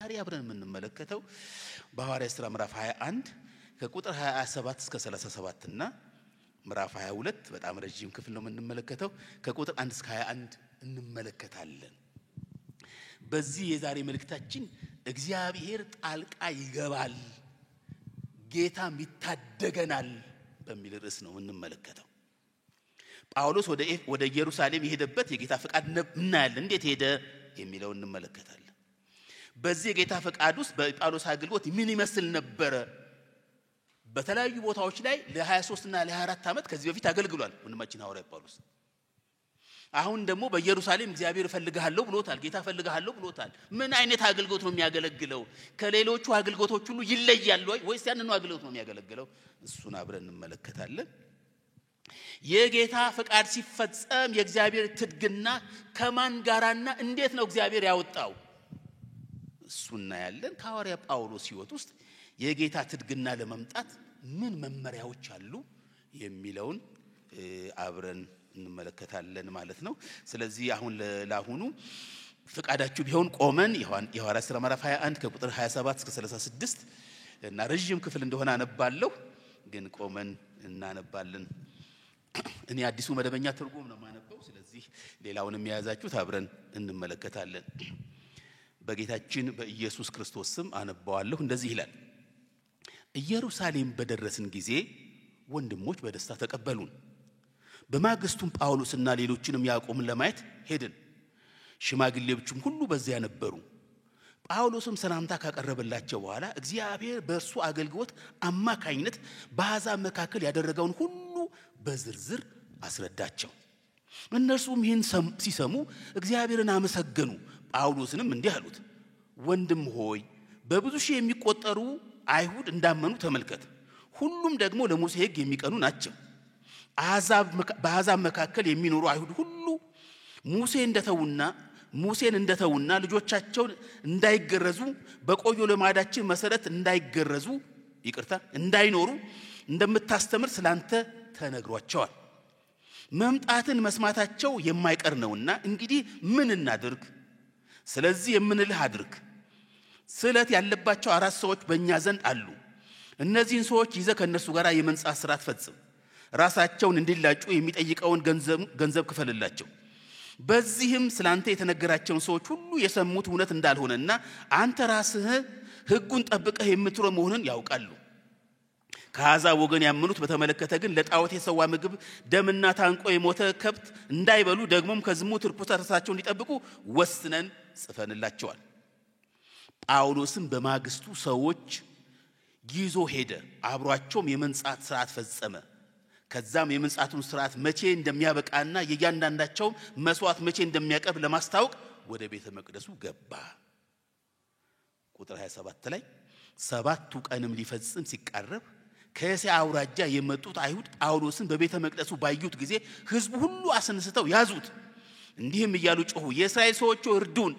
ዛሬ አብረን የምንመለከተው በሐዋርያት ሥራ ምዕራፍ 21 ከቁጥር 27 እስከ 37 እና ምዕራፍ 22 በጣም ረጅም ክፍል ነው የምንመለከተው ከቁጥር 1 እስከ 21 እንመለከታለን። በዚህ የዛሬ መልእክታችን እግዚአብሔር ጣልቃ ይገባል ጌታም ይታደገናል በሚል ርዕስ ነው የምንመለከተው። ጳውሎስ ወደ ኢየሩሳሌም የሄደበት የጌታ ፈቃድ እናያለን። እንዴት ሄደ የሚለው እንመለከታለን። በዚህ የጌታ ፈቃድ ውስጥ በጳውሎስ አገልግሎት ምን ይመስል ነበር? በተለያዩ ቦታዎች ላይ ለ23 እና ለ24 ዓመት ከዚህ በፊት አገልግሏል ወንድማችን ሐዋርያ ጳውሎስ። አሁን ደግሞ በኢየሩሳሌም እግዚአብሔር ፈልጋለሁ ብሎታል፣ ጌታ ፈልጋለሁ ብሎታል። ምን አይነት አገልግሎት ነው የሚያገለግለው? ከሌሎቹ አገልግሎቶች ሁሉ ይለያል ወይስ ያንኑ አገልግሎት ነው የሚያገለግለው? እሱን አብረን እንመለከታለን። የጌታ ፈቃድ ሲፈጸም የእግዚአብሔር ትድግና ከማን ጋራና እንዴት ነው እግዚአብሔር ያወጣው? እሱና ያለን ከሐዋርያ ጳውሎስ ሕይወት ውስጥ የጌታ ትድግና ለመምጣት ምን መመሪያዎች አሉ የሚለውን አብረን እንመለከታለን ማለት ነው። ስለዚህ አሁን ለአሁኑ ፈቃዳችሁ ቢሆን ቆመን የሐዋርያት ሥራ ምዕራፍ 21 ከቁጥር 27 እስከ 36 እና ረጅም ክፍል እንደሆነ አነባለሁ፣ ግን ቆመን እናነባለን። እኔ አዲሱ መደበኛ ትርጉም ነው የማነበው። ስለዚህ ሌላውንም የያዛችሁት አብረን እንመለከታለን። በጌታችን በኢየሱስ ክርስቶስ ስም አነባዋለሁ። እንደዚህ ይላል። ኢየሩሳሌም በደረስን ጊዜ ወንድሞች በደስታ ተቀበሉን። በማግስቱም ጳውሎስና ሌሎችንም ያዕቆብን ለማየት ሄድን። ሽማግሌዎችም ሁሉ በዚያ ነበሩ። ጳውሎስም ሰላምታ ካቀረበላቸው በኋላ እግዚአብሔር በእርሱ አገልግሎት አማካኝነት በአሕዛብ መካከል ያደረገውን ሁሉ በዝርዝር አስረዳቸው። እነርሱም ይህን ሲሰሙ እግዚአብሔርን አመሰገኑ። ጳውሎስንም እንዲህ አሉት፣ ወንድም ሆይ በብዙ ሺህ የሚቆጠሩ አይሁድ እንዳመኑ ተመልከት። ሁሉም ደግሞ ለሙሴ ሕግ የሚቀኑ ናቸው። በአሕዛብ መካከል የሚኖሩ አይሁድ ሁሉ ሙሴን እንደተውና ልጆቻቸውን እንዳይገረዙ በቆዩ ልማዳችን መሰረት እንዳይኖሩ እንደምታስተምር ስላንተ ተነግሯቸዋል። መምጣትን መስማታቸው የማይቀር ነውና እንግዲህ ምን እናድርግ? ስለዚህ የምንልህ አድርግ። ስለት ያለባቸው 4 ሰዎች በእኛ ዘንድ አሉ። እነዚህን ሰዎች ይዘህ ከእነርሱ ጋር የመንጻት ሥርዓት ፈጽም። ራሳቸውን እንዲላጩ የሚጠይቀውን ገንዘብ ክፈልላቸው። በዚህም ስላንተ የተነገራቸውን ሰዎች ሁሉ የሰሙት እውነት እንዳልሆነና አንተ ራስህ ሕጉን ጠብቀህ የምትኖር መሆኑን ያውቃሉ። ከአሕዛብ ወገን ያመኑት በተመለከተ ግን ለጣዖት የሰዋ ምግብ፣ ደምና ታንቆ የሞተ ከብት እንዳይበሉ ደግሞም ከዝሙት ርኩሰት ራሳቸውን እንዲጠብቁ ወስነን ጽፈንላቸዋል። ጳውሎስም በማግስቱ ሰዎች ይዞ ሄደ። አብሯቸውም የመንጻት ሥርዓት ፈጸመ። ከዛም የመንጻቱን ሥርዓት መቼ እንደሚያበቃና የእያንዳንዳቸው መስዋዕት መቼ እንደሚያቀርብ ለማስታወቅ ወደ ቤተ መቅደሱ ገባ። ቁጥር 27 ላይ 7ቱ ቀንም ሊፈጽም ሲቃረብ ከእስያ አውራጃ የመጡት አይሁድ ጳውሎስን በቤተ መቅደሱ ባዩት ጊዜ ሕዝቡ ሁሉ አስነስተው ያዙት። እንዲህም እያሉ ጮኹ፣ የእስራኤል ሰዎች እርዱን!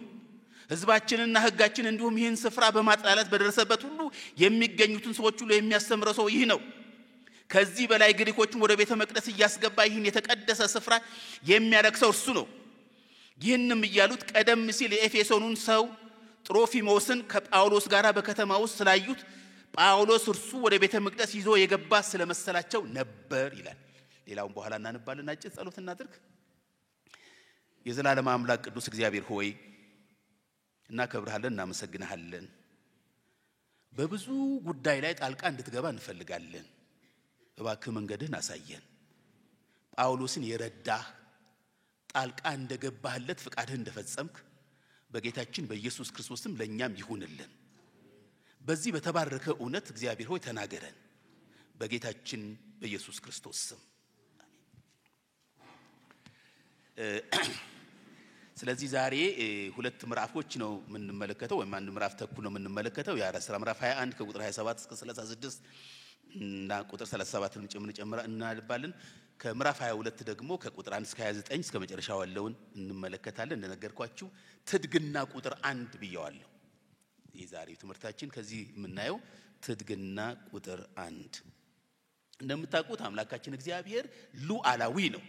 ሕዝባችንና ሕጋችን እንዲሁም ይህን ስፍራ በማጥላላት በደረሰበት ሁሉ የሚገኙትን ሰዎች ሁሉ የሚያስተምረው ሰው ይህ ነው። ከዚህ በላይ ግሪኮችን ወደ ቤተ መቅደስ እያስገባ ይህን የተቀደሰ ስፍራ የሚያረክሰው እርሱ ነው። ይህንም እያሉት ቀደም ሲል የኤፌሶኑን ሰው ጥሮፊሞስን ከጳውሎስ ጋር በከተማ ውስጥ ስላዩት ጳውሎስ እርሱ ወደ ቤተ መቅደስ ይዞ የገባ ስለመሰላቸው ነበር ይላል። ሌላውን በኋላ እናነባለን። አጭር ጸሎት እናድርግ። የዘላለም አምላክ ቅዱስ እግዚአብሔር ሆይ እናከብርሃለን፣ እናመሰግንሃለን። በብዙ ጉዳይ ላይ ጣልቃ እንድትገባ እንፈልጋለን። እባክህ መንገድህን አሳየን። ጳውሎስን የረዳህ ጣልቃ እንደገባህለት ፈቃድህን እንደፈጸምክ በጌታችን በኢየሱስ ክርስቶስም ለእኛም ይሁንልን። በዚህ በተባረከ እውነት እግዚአብሔር ሆይ ተናገረን፣ በጌታችን በኢየሱስ ክርስቶስ ስም አሜን። ስለዚህ ዛሬ 2 ምዕራፎች ነው የምንመለከተው፣ ወይም 1 ምዕራፍ ተኩል ነው የምንመለከተው። የሐዋርያት ሥራ ምዕራፍ 21 ከቁጥር 27 እስከ 36 እና ቁጥር 37ን ጨምራ እናነባለን። ከምዕራፍ 22 ደግሞ ከቁጥር 1 እስከ 29 እስከ መጨረሻው ያለውን እንመለከታለን። እንደነገርኳችሁ ትድግና ቁጥር 1 ብየዋለሁ። የዛሬው ትምህርታችን ከዚህ የምናየው ትድግና ቁጥር 1። እንደምታውቁት አምላካችን እግዚአብሔር ሉዓላዊ ነው።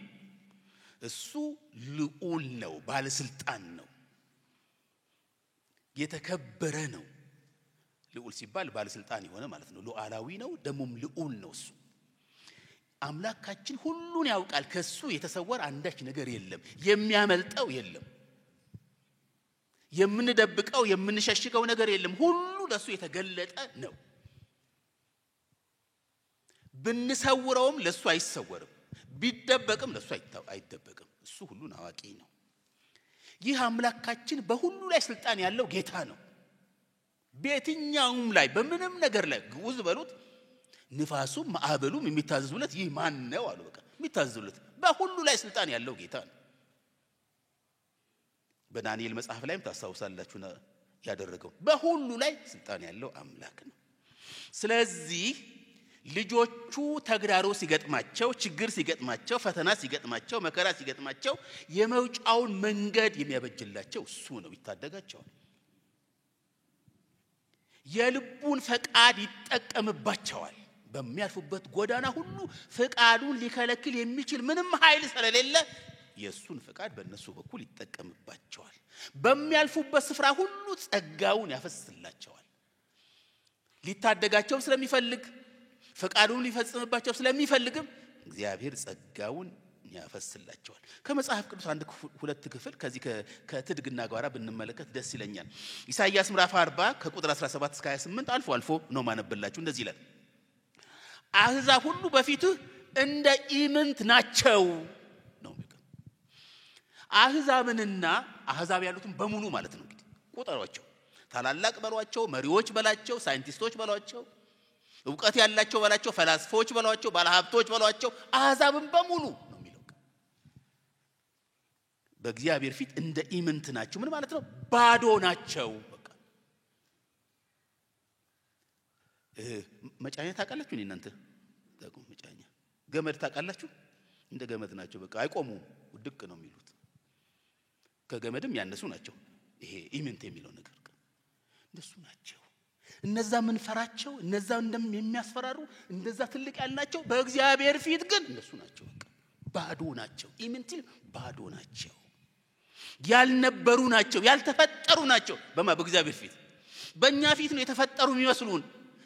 እሱ ልዑል ነው፣ ባለስልጣን ነው። የተከበረ ነው። ልዑል ሲባል ባለስልጣን የሆነ ማለት ነው። ሉዓላዊ ነው፣ ደሞም ልዑል ነው። እሱ አምላካችን ሁሉን ያውቃል። ከሱ የተሰወረ አንዳች ነገር የለም፣ የሚያመልጠው የለም፣ የምንደብቀው የምንሸሽገው ነገር የለም። ሁሉ ለሱ የተገለጠ ነው። ብንሰውረውም ለሱ አይሰወርም፣ ቢደበቅም ለሱ አይደበቅም። እሱ ሁሉን አዋቂ ነው። ይህ አምላካችን በሁሉ ላይ ስልጣን ያለው ጌታ ነው። በየትኛውም ላይ በምንም ነገር ላይ ግዑዝ በሉት ንፋሱም ማዕበሉም የሚታዘዙለት ይህ ማን ነው አሉ። በቃ የሚታዘዙለት በሁሉ ላይ ስልጣን ያለው ጌታ ነው። በዳንኤል መጽሐፍ ላይም ታስታውሳላችሁ ያደረገው በሁሉ ላይ ስልጣን ያለው አምላክ ነው። ስለዚህ ልጆቹ ተግዳሮት ሲገጥማቸው፣ ችግር ሲገጥማቸው፣ ፈተና ሲገጥማቸው፣ መከራ ሲገጥማቸው የመውጫውን መንገድ የሚያበጅላቸው እሱ ነው፣ ይታደጋቸዋል። የልቡን ፈቃድ ይጠቀምባቸዋል። በሚያልፉበት ጎዳና ሁሉ ፈቃዱን ሊከለክል የሚችል ምንም ኃይል ስለሌለ የሱን ፈቃድ በእነሱ በኩል ይጠቀምባቸዋል። በሚያልፉበት ስፍራ ሁሉ ጸጋውን ያፈስላቸዋል። ሊታደጋቸው ስለሚፈልግ ፈቃዱን ሊፈጽምባቸው ስለሚፈልግም እግዚአብሔር ጸጋውን ያፈስላቸዋል። ከመጽሐፍ ቅዱስ አንድ ሁለት ክፍል ከዚህ ከትድግና ጋራ ብንመለከት ደስ ይለኛል። ኢሳይያስ ምዕራፍ 40 ከቁጥር 17 እስከ 28 አልፎ ነው ማነብላችሁ። እንደዚህ ይላል፣ አሕዛብ ሁሉ በፊትህ እንደ ኢምንት ናቸው ነው የሚለው። አሕዛብንና አሕዛብ ያሉትን በሙሉ ማለት ነው እንግዲህ ቁጠሯቸው። ታላላቅ በሏቸው፣ መሪዎች በላቸው፣ ሳይንቲስቶች በሏቸው፣ ዕውቀት ያላቸው በላቸው፣ ፈላስፎች በሏቸው፣ ባለሀብቶች በሏቸው፣ አሕዛብን በሙሉ ነው የሚለው። በእግዚአብሔር ፊት እንደ ኢምንት ናቸው። ምን ማለት ነው? ባዶ ናቸው። በቃ መጫኛ ታውቃላችሁ? እናንተ ታውቁ? መጫኛ ገመድ ታውቃላችሁ? እንደ ገመድ ናቸው። በቃ አይቆሙም፣ ውድቅ ነው የሚሉት። ከገመድም ያነሱ ናቸው። ይሄ ኢምንት የሚለው ነገር እንደሱ ናቸው። እነዛ ምን ፈራቸው፣ እነዛ የሚያስፈራሩ እንደዛ ትልቅ ያልናቸው በእግዚአብሔር ፊት ግን እነሱ ናቸው። በቃ ባዶ ናቸው። ኢምንት ባዶ ናቸው። ያልነበሩ ናቸው፣ ያልተፈጠሩ ናቸው። በእግዚአብሔር ፊት በእኛ ፊት ነው የተፈጠሩ የሚመስሉን፣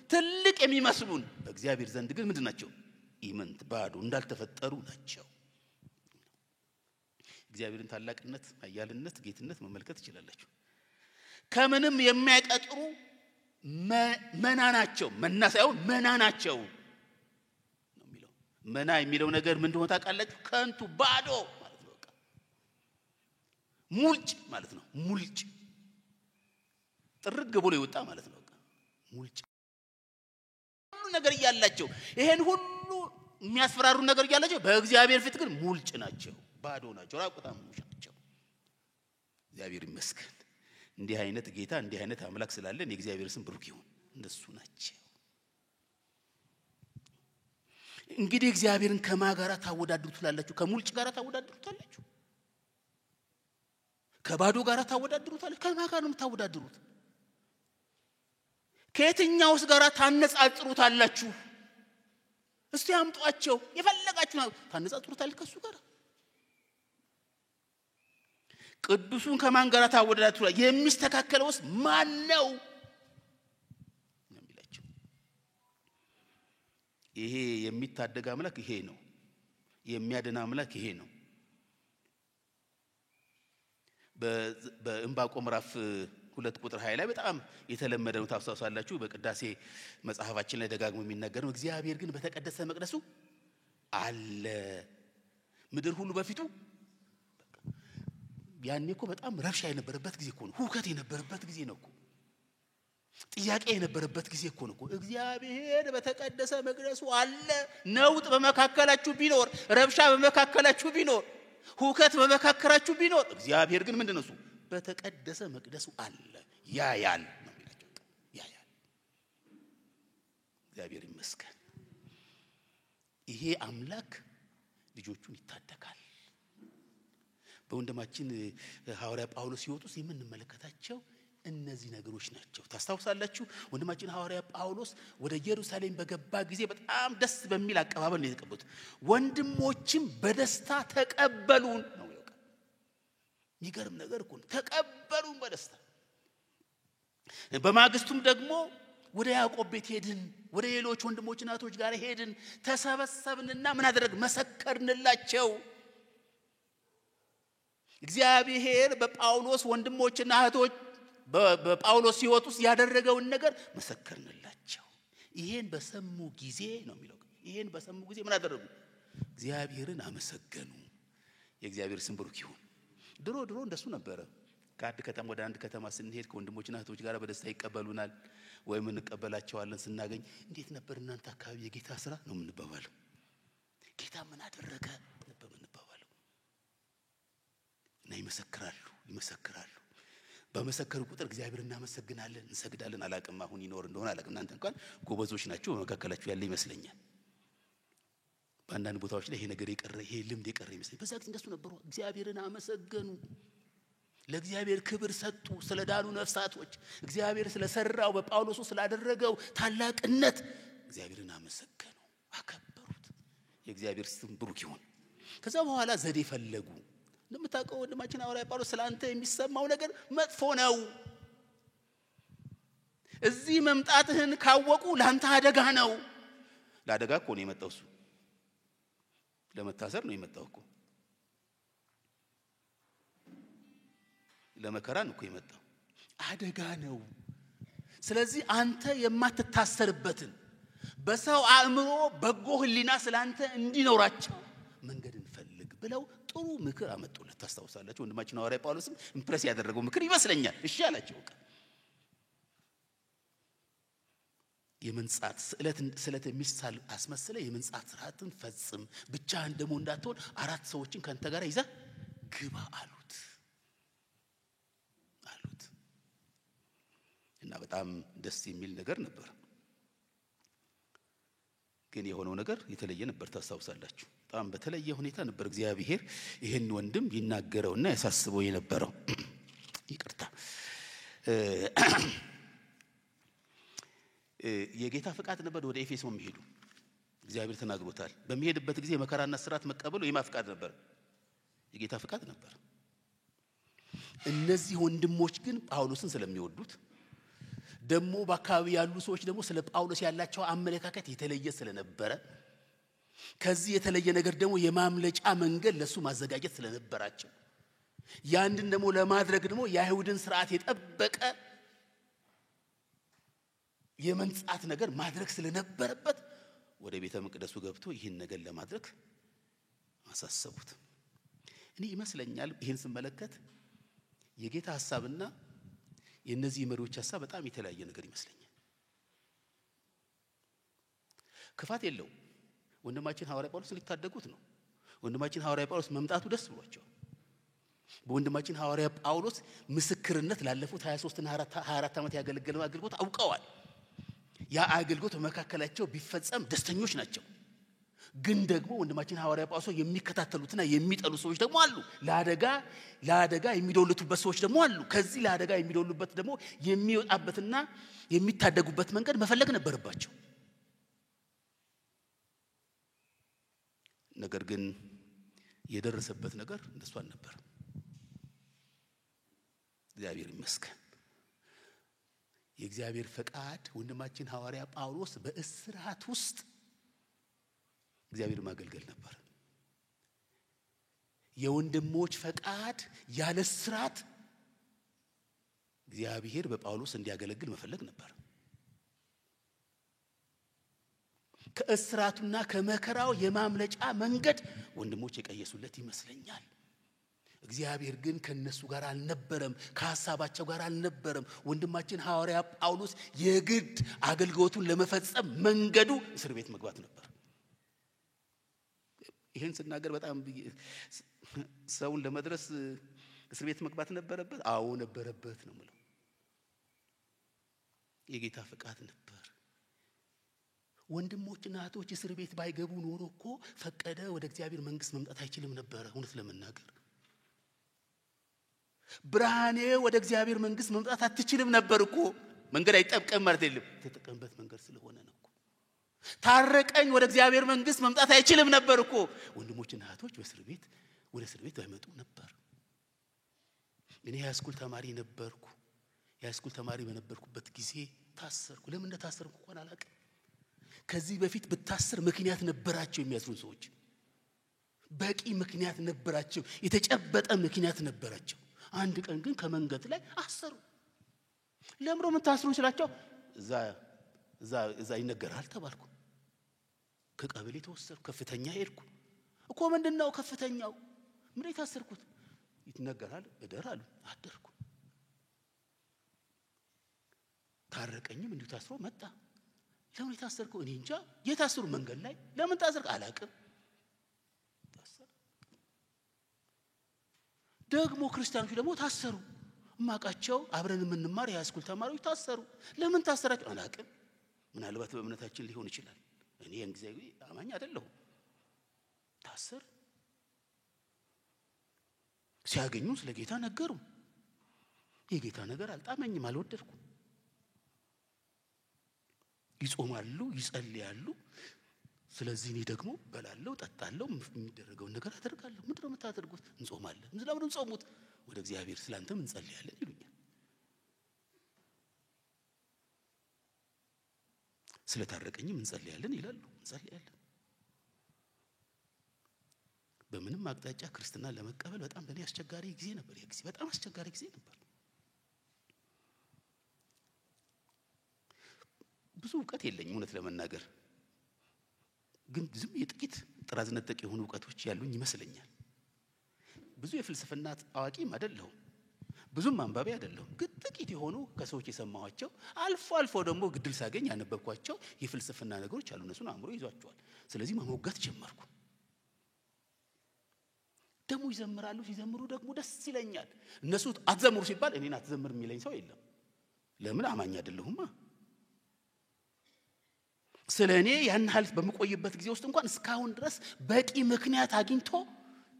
ትልቅ የሚመስሉን። በእግዚአብሔር ዘንድ ግን ምንድን ናቸው? ኢምንት፣ ባዶ፣ እንዳልተፈጠሩ ናቸው። እግዚአብሔርን ታላቅነት፣ ኃያልነት፣ ጌትነት መመልከት ትችላላችሁ። ከምንም የማይቀጥሩ መና ናቸው። መና ሳይሆን መና ናቸው ነው የሚለው። መና የሚለው ነገር ምን እንደሆነ ታውቃላችሁ? ከንቱ፣ ባዶ ማለት ነው። በቃ ሙልጭ ማለት ነው። ሙልጭ ጥርግ ብሎ ይወጣ ማለት ነው። በቃ ሙልጭ ሁሉ ነገር እያላቸው፣ ይሄን ሁሉ የሚያስፈራሩ ነገር እያላቸው በእግዚአብሔር ፊት ግን ሙልጭ ናቸው፣ ባዶ ናቸው፣ ራቁታም ናቸው። እግዚአብሔር ይመስገን። እንዲህ አይነት ጌታ፣ እንዲህ አይነት አምላክ ስላለን የእግዚአብሔር ስም ብሩክ ይሁን። እንደሱ ናቸው። እንግዲህ እግዚአብሔርን ከማጋራ ታወዳድሩታላችሁ? ከሙልጭ ጋራ ታወዳድሩታላችሁ? ከባዶ ጋራ ታወዳድሩታላችሁ? ከማጋራ ነው የምታወዳድሩት? ከየትኛውስ ጋራ ታነጻጽሩታላችሁ? እስቲ አምጧቸው፣ የፈለጋችሁ ታነጻጽሩታላችሁ ከሱ ጋራ። ቅዱሱን ከማን ጋር ታወዳድሩታላችሁ? የሚስተካከለውስ ማን ነው የሚላቸው? ይሄ የሚታደግ አምላክ ይሄ ነው። የሚያድን አምላክ ይሄ ነው። በዕንባቆም ምዕራፍ 2 ቁጥር 20 ላይ በጣም የተለመደ ነው፣ ታውሳላችሁ። በቅዳሴ መጽሐፋችን ላይ ደጋግሞ የሚነገር ነው። እግዚአብሔር ግን በተቀደሰ መቅደሱ አለ፣ ምድር ሁሉ በፊቱ። ያኔ እኮ በጣም ረብሻ የነበረበት ጊዜ እኮ ነው። ሁከት የነበረበት ጊዜ ነው እኮ። ጥያቄ የነበረበት ጊዜ እኮ ነው። እግዚአብሔር በተቀደሰ መቅደሱ አለ። ነውጥ በመካከላችሁ ቢኖር፣ ረብሻ በመካከላችሁ ቢኖር፣ ሁከት በመካከላችሁ ቢኖር፣ እግዚአብሔር ግን ምንድነው? እሱ በተቀደሰ መቅደሱ አለ። ያያል ነው የሚላቸው። ያያል። እግዚአብሔር ይመስገን። ይሄ አምላክ ልጆቹን ይታደጋል። በወንድማችን ሐዋርያ ጳውሎስ ሕይወት ውስጥ የምንመለከታቸው እነዚህ ነገሮች ናቸው። ታስታውሳላችሁ? ወንድማችን ሐዋርያ ጳውሎስ ወደ ኢየሩሳሌም በገባ ጊዜ በጣም ደስ በሚል አቀባበል ነው የተቀበሉት። ወንድሞችም በደስታ ተቀበሉን ነው ያለው። ይገርም ነገር እኮ ነው። ተቀበሉን በደስታ። በማግስቱም ደግሞ ወደ ያዕቆብ ቤት ሄድን፣ ወደ ሌሎች ወንድሞችና እህቶች ጋር ሄድን፣ ተሰበሰብንና ምን አደረግ መሰከርንላቸው። እግዚአብሔር በጳውሎስ ወንድሞችና እህቶች በጳውሎስ ሕይወት ውስጥ ያደረገውን ነገር መሰከርንላቸው። ይሄን በሰሙ ጊዜ ነው የሚለው። ይሄን በሰሙ ጊዜ ምን አደረጉ? እግዚአብሔርን አመሰገኑ። የእግዚአብሔር ስም ብሩክ ይሁን። ድሮ እንደሱ ነበረ። ከአንድ ከተማ ወደ አንድ ከተማ ስንሄድ ከወንድሞችና እህቶች ጋር በደስታ ይቀበሉናል ወይም እንቀበላቸዋለን። ስናገኝ እንዴት ነበር እናንተ አካባቢ የጌታ ስራ ነው የምንባባለው። ጌታ ምን አደረገ ነበር የምንባባለው። እና ይመሰክራሉ። በመሰከሩ ቁጥር እግዚአብሔር እናመሰግናለን፣ እንሰግዳለን። አላቅም አሁን ይኖር እንደሆነ አላቅም። እናንተ እንኳን ጎበዞች ናችሁ፣ በመካከላችሁ ያለ ይመስለኛል። በአንዳንድ ቦታዎች ላይ ይሄ ነገር የቀረ ይሄ ልምድ የቀረ ይመስለኛል። በዛ ጊዜ እንደሱ ነበሩ። እግዚአብሔርን አመሰገኑ፣ ለእግዚአብሔር ክብር ሰጡ። ስለ ዳኑ ነፍሳቶች እግዚአብሔር ስለሰራው በጳውሎስ ስላደረገው ታላቅነት እግዚአብሔርን አመሰገኑ፣ አከበሩት። የእግዚአብሔር ስም ብሩክ ይሁን። ከዛ በኋላ ዘዴ ፈለጉ። እንደምታውቀው ወንድማችን ሐዋርያ ጳውሎስ ስላንተ የሚሰማው ነገር መጥፎ ነው። እዚህ መምጣትህን ካወቁ ላንተ አደጋ ነው። ለአደጋ እኮ ነው የመጣው እሱ። ለመታሰር ነው የመጣው እኮ። ለመከራ ነው እኮ የመጣው። አደጋ ነው። ስለዚህ አንተ የማትታሰርበትን በሰው አእምሮ በጎ ህሊና ስላንተ እንዲኖራቸው መንገድ እንፈልግ ብለው ጥሩ ምክር አመጡለት። ታስታውሳላችሁ? ወንድማችን ሐዋርያ ጳውሎስም ኢምፕረስ ያደረገው ምክር ይመስለኛል። እሺ አላቸው። የመንጻት ስለት የሚሳል አስመስለ የመንጻት ስርዓትን ፈጽም፣ ብቻህን ደግሞ እንዳትሆን 4 ሰዎችን ካንተ ጋር ይዘህ ግባ አሉት። እና በጣም ደስ የሚል ነገር ነበር። ግን የሆነው ነገር የተለየ ነበር። ታስታውሳላችሁ? በጣም በተለየ ሁኔታ ነበር እግዚአብሔር ይሄን ወንድም ይናገረውና ያሳስበው የነበረው። ይቅርታ የጌታ ፍቃድ ነበር ወደ ኤፌሶን መሄዱ። እግዚአብሔር ተናግሮታል። በሚሄድበት ጊዜ መከራና ስራት መቀበሉ የማ ፍቃድ ነበር? የጌታ ፍቃድ ነበር። እነዚህ ወንድሞች ግን ጳውሎስን ስለሚወዱት ደግሞ በአካባቢ ያሉ ሰዎች ደግሞ ስለ ጳውሎስ ያላቸው አመለካከት የተለየ ስለነበረ ከዚህ የተለየ ነገር ደግሞ የማምለጫ መንገድ ለሱ ማዘጋጀት ስለነበራቸው ያንድን ደግሞ ለማድረግ ደግሞ የአይሁድን ስርዓት የጠበቀ የመንጻት ነገር ማድረግ ስለነበረበት ወደ ቤተ መቅደሱ ገብቶ ይህን ነገር ለማድረግ አሳሰቡት። እኔ ይመስለኛል ይህን ስመለከት የጌታ ሐሳብና የነዚህ መሪዎች ሐሳብ በጣም የተለያየ ነገር ይመስለኛል። ክፋት የለው። ወንድማችን ሐዋርያ ጳውሎስ ሊታደጉት ነው። ወንድማችን ሐዋርያ ጳውሎስ መምጣቱ ደስ ብሏቸው በወንድማችን ሐዋርያ ጳውሎስ ምስክርነት ላለፉት 23 እና 24 ዓመት ያገለገለው አገልግሎት አውቀዋል። ያ አገልግሎት በመካከላቸው ቢፈጸም ደስተኞች ናቸው። ግን ደግሞ ወንድማችን ሐዋርያ ጳውሎስ የሚከታተሉትና የሚጠሉ ሰዎች ደግሞ አሉ። ለአደጋ የሚደውሉበት ሰዎች ደግሞ አሉ። ከዚህ ለአደጋ የሚደውሉበት ደግሞ የሚወጣበትና የሚታደጉበት መንገድ መፈለግ ነበረባቸው። ነገር ግን የደረሰበት ነገር እንደሱ አልነበር። እግዚአብሔር ይመስገን። የእግዚአብሔር ፈቃድ ወንድማችን ሐዋርያ ጳውሎስ በእስራት ውስጥ እግዚአብሔር ማገልገል ነበር። የወንድሞች ፈቃድ ያለ እስራት እግዚአብሔር በጳውሎስ እንዲያገለግል መፈለግ ነበር። ከእስራቱና ከመከራው የማምለጫ መንገድ ወንድሞች የቀየሱለት ይመስለኛል። እግዚአብሔር ግን ከነሱ ጋር አልነበረም፣ ከሐሳባቸው ጋር አልነበረም። ወንድማችን ሐዋርያ ጳውሎስ የግድ አገልግሎቱን ለመፈጸም መንገዱ እስር ቤት መግባት ነበር። ይሄን ስናገር በጣም ሰውን ለመድረስ እስር ቤት መግባት ነበረበት። አዎ ነበረበት ነው ማለት። የጌታ ፈቃድ ነበር። ወንድሞችና እህቶች እስር ቤት ባይገቡ ኖሮ እኮ ፈቀደ ወደ እግዚአብሔር መንግስት መምጣት አይችልም ነበር። እውነት ለመናገር ብርሃኔ ወደ እግዚአብሔር መንግስት መምጣት አትችልም ነበር እኮ። መንገድ አይጠብቀም ማለት አይደለም፣ ተጠቀምበት መንገድ ስለሆነ ነው እኮ። ታረቀኝ ወደ እግዚአብሔር መንግስት መምጣት አይችልም ነበር እኮ። ወንድሞችና እህቶች ወደ እስር ቤት ባይመጡ ነበር። እኔ ሃይስኩል ተማሪ ነበርኩ። የሃይስኩል ተማሪ በነበርኩበት ጊዜ ታሰርኩ። ለምን እንደታሰርኩ እንኳን አላውቅም። ከዚህ በፊት ብታሰር ምክንያት ነበራቸው የሚያስሩን ሰዎች። በቂ ምክንያት ነበራቸው፣ የተጨበጠ ምክንያት ነበራቸው። አንድ ቀን ግን ከመንገድ ላይ አሰሩ። ለምሮ ምን ታስሩን ስላቸው እዛ ይነገራል ተባልኩ። ከቀበሌ ተወሰድኩ። ከፍተኛ ሄድኩ። እኮ ምንድነው ከፍተኛው? ምን የታሰርኩት? ይነገራል እደር አሉ። አደርኩ። ታረቀኝም እንዲሁ ታስሮ መጣ። ለምን የታሰርኩ? እኔ እንጃ። የታሰሩ መንገድ ላይ ለምን ታሰርኩ አላውቅም። ታሰሩ። ደግሞ ክርስቲያኖች ደግሞ ታሰሩ። ማቃቸው አብረን የምንማር የሃይስኩል ተማሪዎች ታሰሩ። ለምን ታሰራችሁ አላውቅም። ምናልባት በእምነታችን ሊሆን ይችላል። እኔ እንግዛዊ አማኝ አይደለሁም። ታሰር። ሲያገኙ ስለ ጌታ ነገሩ። የጌታ ነገር አልጣመኝም፣ አልወደድኩም። ይጾማሉ፣ ይጸልያሉ። ስለዚህ እኔ ደግሞ በላለሁ፣ ጠጣለሁ፣ የሚደረገውን ነገር አደርጋለሁ። ምንድነው የምታደርጉት? እንጾማለን። ምንድነው እንጾሙት? ወደ እግዚአብሔር ስላንተም እንጸልያለን ይሉኛል። ስለታረቀኝም እንጸልያለን ይላሉ። እንጸልያለን። በምንም አቅጣጫ ክርስትና ለመቀበል በጣም ለኔ አስቸጋሪ ጊዜ ነበር። የጊዜ በጣም አስቸጋሪ ጊዜ ነበር። ብዙ ዕውቀት የለኝም እውነት ለመናገር፣ ግን ዝም የጥቂት ጥራዝ ነጠቅ የሆኑ ዕውቀቶች ያሉኝ ይመስለኛል። ብዙ የፍልስፍና አዋቂም አይደለሁም፣ ብዙም አንባቢ አይደለሁም። ግን ጥቂት የሆኑ ከሰዎች የሰማኋቸው አልፎ አልፎ ደግሞ ግድል ሳገኝ ያነበብኳቸው የፍልስፍና ነገሮች አሉ። እነሱን አእምሮ ይዟቸዋል። ስለዚህ መሞገት ጀመርኩ። ደግሞ ይዘምራሉ። ሲዘምሩ ደግሞ ደስ ይለኛል። እነሱ አትዘምሩ ሲባል እኔን አትዘምር የሚለኝ ሰው የለም። ለምን? አማኝ አይደለሁማ። ስለኔ ያን ሐልፍ በመቆየበት ጊዜ ውስጥ እንኳን እስካሁን ድረስ በቂ ምክንያት አግኝቶ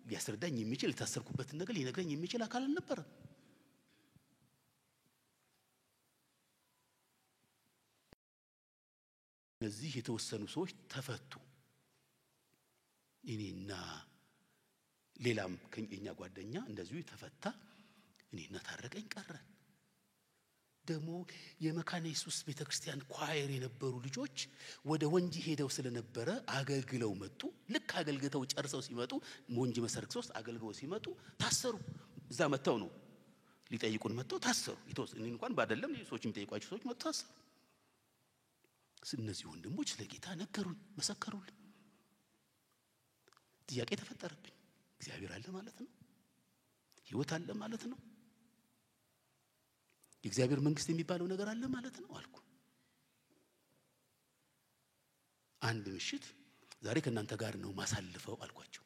ሊያስረዳኝ የሚችል የታሰርኩበትን ነገር ሊነግረኝ የሚችል አካል አልነበረም። እነዚህ የተወሰኑ ሰዎች ተፈቱ። እኔና ሌላም ከኛ ጓደኛ እንደዚሁ ተፈታ። እኔና ታረቀኝ ቀረን። ደግሞ የመካነ ኢየሱስ ቤተክርስቲያን ኳየር የነበሩ ልጆች ወደ ወንጂ ሄደው ስለነበረ አገልግለው መጡ። ልክ አገልግለው ጨርሰው ሲመጡ ወንጂ መሰረት 3 አገልግለው ሲመጡ ታሰሩ። እዛ መተው ነው ሊጠይቁን መተው ታሰሩ። እኔ እንኳን ባደለም ሰዎች የሚጠይቋቸው ሰዎች መተው ታሰሩ። እነዚህ ወንድሞች ለጌታ ነገሩኝ፣ መሰከሩልኝ። ጥያቄ ተፈጠረብኝ። እግዚአብሔር አለ ማለት ነው? ሕይወት አለ ማለት ነው? የእግዚአብሔር መንግስት የሚባለው ነገር አለ ማለት ነው አልኩ። አንድ ምሽት ዛሬ ከእናንተ ጋር ነው ማሳልፈው አልኳቸው።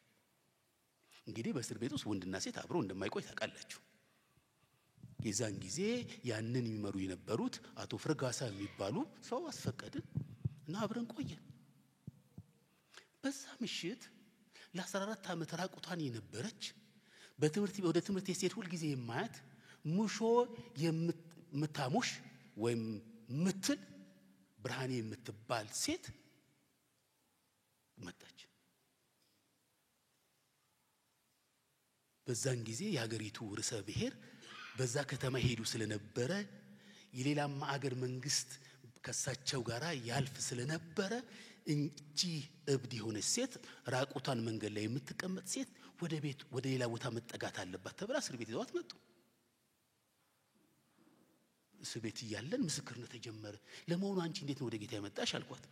እንግዲህ በእስር ቤት ውስጥ ወንድና ሴት አብሮ እንደማይቆይ ታውቃላችሁ። የዛን ጊዜ ያንን የሚመሩ የነበሩት አቶ ፍርጋሳ የሚባሉ ሰው አስፈቀድን እና አብረን ቆየን። በዛ ምሽት ለ14 ዓመት ራቁቷን የነበረች ወደ ትምህርት የሴት ሁሉ ጊዜ የማያት ሙሾ የምታሙሽ ወይም ምትል ብርሃኔ የምትባል ሴት መጣች። በዛን ጊዜ የሀገሪቱ ርዕሰ ብሔር በዛ ከተማ ሄዱ ስለነበረ የሌላም አገር መንግስት ከሳቸው ጋራ ያልፍ ስለነበረ እንጂ እብድ የሆነች ሴት ራቁቷን መንገድ ላይ የምትቀመጥ ሴት ወደ ሌላ ቦታ መጠጋት አለባት ተብላ እስር ቤት ይዘዋት መጡ። እስር ቤት እያለን ምስክርነት ተጀመረ። ለመሆኑ አንቺ እንዴት ነው ወደ ጌታ የመጣሽ አልኳት።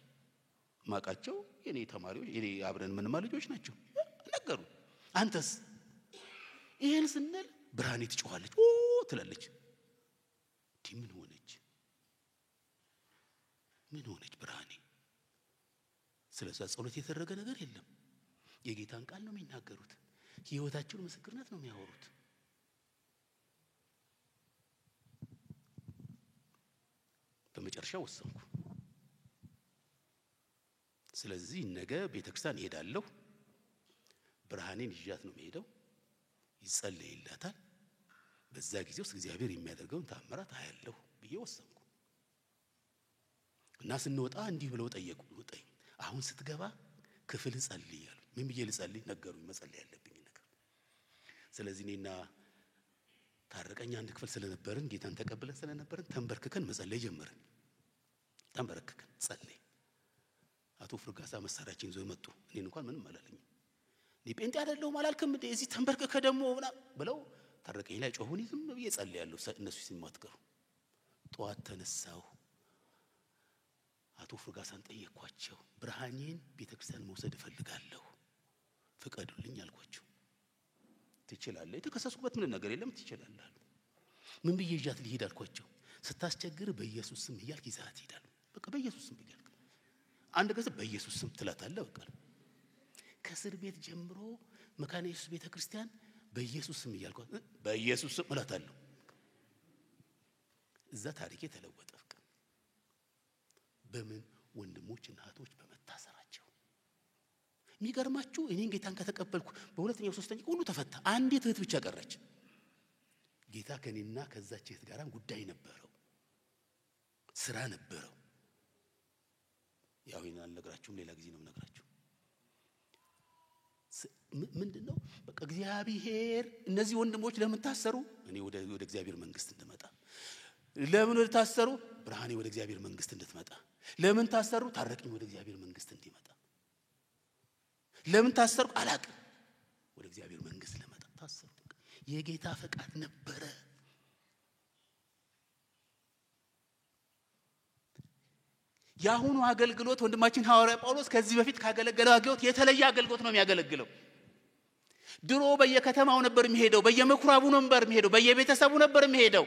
ማቃቸው የኔ ተማሪዎች የኔ አብረን ምንማር ልጆች ናቸው ነገሩ። አንተስ? ይሄን ስንል ብርሃኔ ትጮኻለች፣ ኦ ትላለች። ምን ሆነች ብርሃኔ? ስለዛ ጸሎት የተደረገ ነገር የለም። የጌታን ቃል ነው የሚናገሩት። የህይወታቸውን ምስክርነት ነው የሚያወሩት። በመጨረሻ ወሰንኩ። ስለዚህ ነገ ቤተክርስቲያን እሄዳለሁ። ብርሃኔን ይዣት ነው የምሄደው። ይጸለይላታል። በዛ ጊዜ ውስጥ እግዚአብሔር የሚያደርገውን ተአምራት አያለሁ ብዬ ወሰንኩ። እና ስንወጣ እንዲህ ብለው ጠየቁ። አሁን ስትገባ ክፍል ጸልይ አሉኝ። ምን ብዬ ልጸልይ ነገሩኝ። መጸለይ ያለብኝ ነገር። ስለዚህ እኔና ታረቀኝ አንድ ክፍል ስለነበርን ጌታን ተቀበለ ስለነበርን ተንበርክከን መጸለይ ጀመርን። ተንበርክከን ጸለይ። አቶ ፍርጋሳ መሳሪያችን ይዘው መጡ። እኔን እንኳን ምንም አላለኝም። ጴንጤ አይደለሁም አላልክም እንዴ እዚህ ተንበርክከ ደግሞ ብለው ታረቀኝ ላይ ጮሁኝ። ዝም ብዬ ጸልያለሁ እነሱ ሲማትቀሩ። ጧት ተነሳሁ። አቶ ፍርጋሳን ጠየቅኳቸው። ብርሃኔን ቤተክርስቲያን መውሰድ እፈልጋለሁ ፍቀዱልኝ አልኳቸው። ትችላለህ፣ የተከሰስኩበት ምን ነገር የለም ትችላለህ አሉ። ምን ብዬ ይዣት ልሄድ አልኳቸው። ስታስቸግር በኢየሱስ ስም እያልክ ይዛት ሄዳል። በቃ በኢየሱስ ስም እያልክ አንድ ከዚህ በኢየሱስ ስም ትላታለህ። በቃ ከእስር ቤት ጀምሮ መካነ ኢየሱስ ቤተክርስቲያን በኢየሱስ ስም እያልኳት በኢየሱስ ስም እላታለሁ። እዛ ታሪኬ ተለወጠ። በቃ በምን ወንድሞችና እህቶች በመታሰራቸው። የሚገርማችሁ እኔን ጌታን ከተቀበልኩ በሁለተኛው ሶስተኛው ሁሉ ተፈታ። አንዲት እህት ብቻ ቀረች። ጌታ ከኔና ከዛች እህት ጋር ጉዳይ ነበረው፣ ስራ ነበረው። ያው ይሄን አልነግራችሁም፣ ሌላ ጊዜ ነው የምነግራችሁ። ምንድነው በቃ እግዚአብሔር እነዚህ ወንድሞች ለምን ታሰሩ? እኔ ወደ እግዚአብሔር መንግስት እንድመጣ። ለምን ታሰሩ? ብርሃኔ ወደ እግዚአብሔር መንግስት እንድትመጣ። ለምን ታሰሩ? ታረቀኝ ወደ እግዚአብሔር መንግስት እንዲመጣ። ለምን ታሰሩ? አላቅም። ወደ እግዚአብሔር መንግስት ለመጣ ታሰሩ። የጌታ ፈቃድ ነበረ። ያሁኑ አገልግሎት ወንድማችን ሐዋርያ ጳውሎስ ከዚህ በፊት ካገለገለው አገልግሎት የተለየ አገልግሎት ነው የሚያገለግለው። ድሮ በየከተማው ነበር የሚሄደው፣ በየምኩራቡ ነበር የሚሄደው፣ በየቤተሰቡ ነበር የሚሄደው፣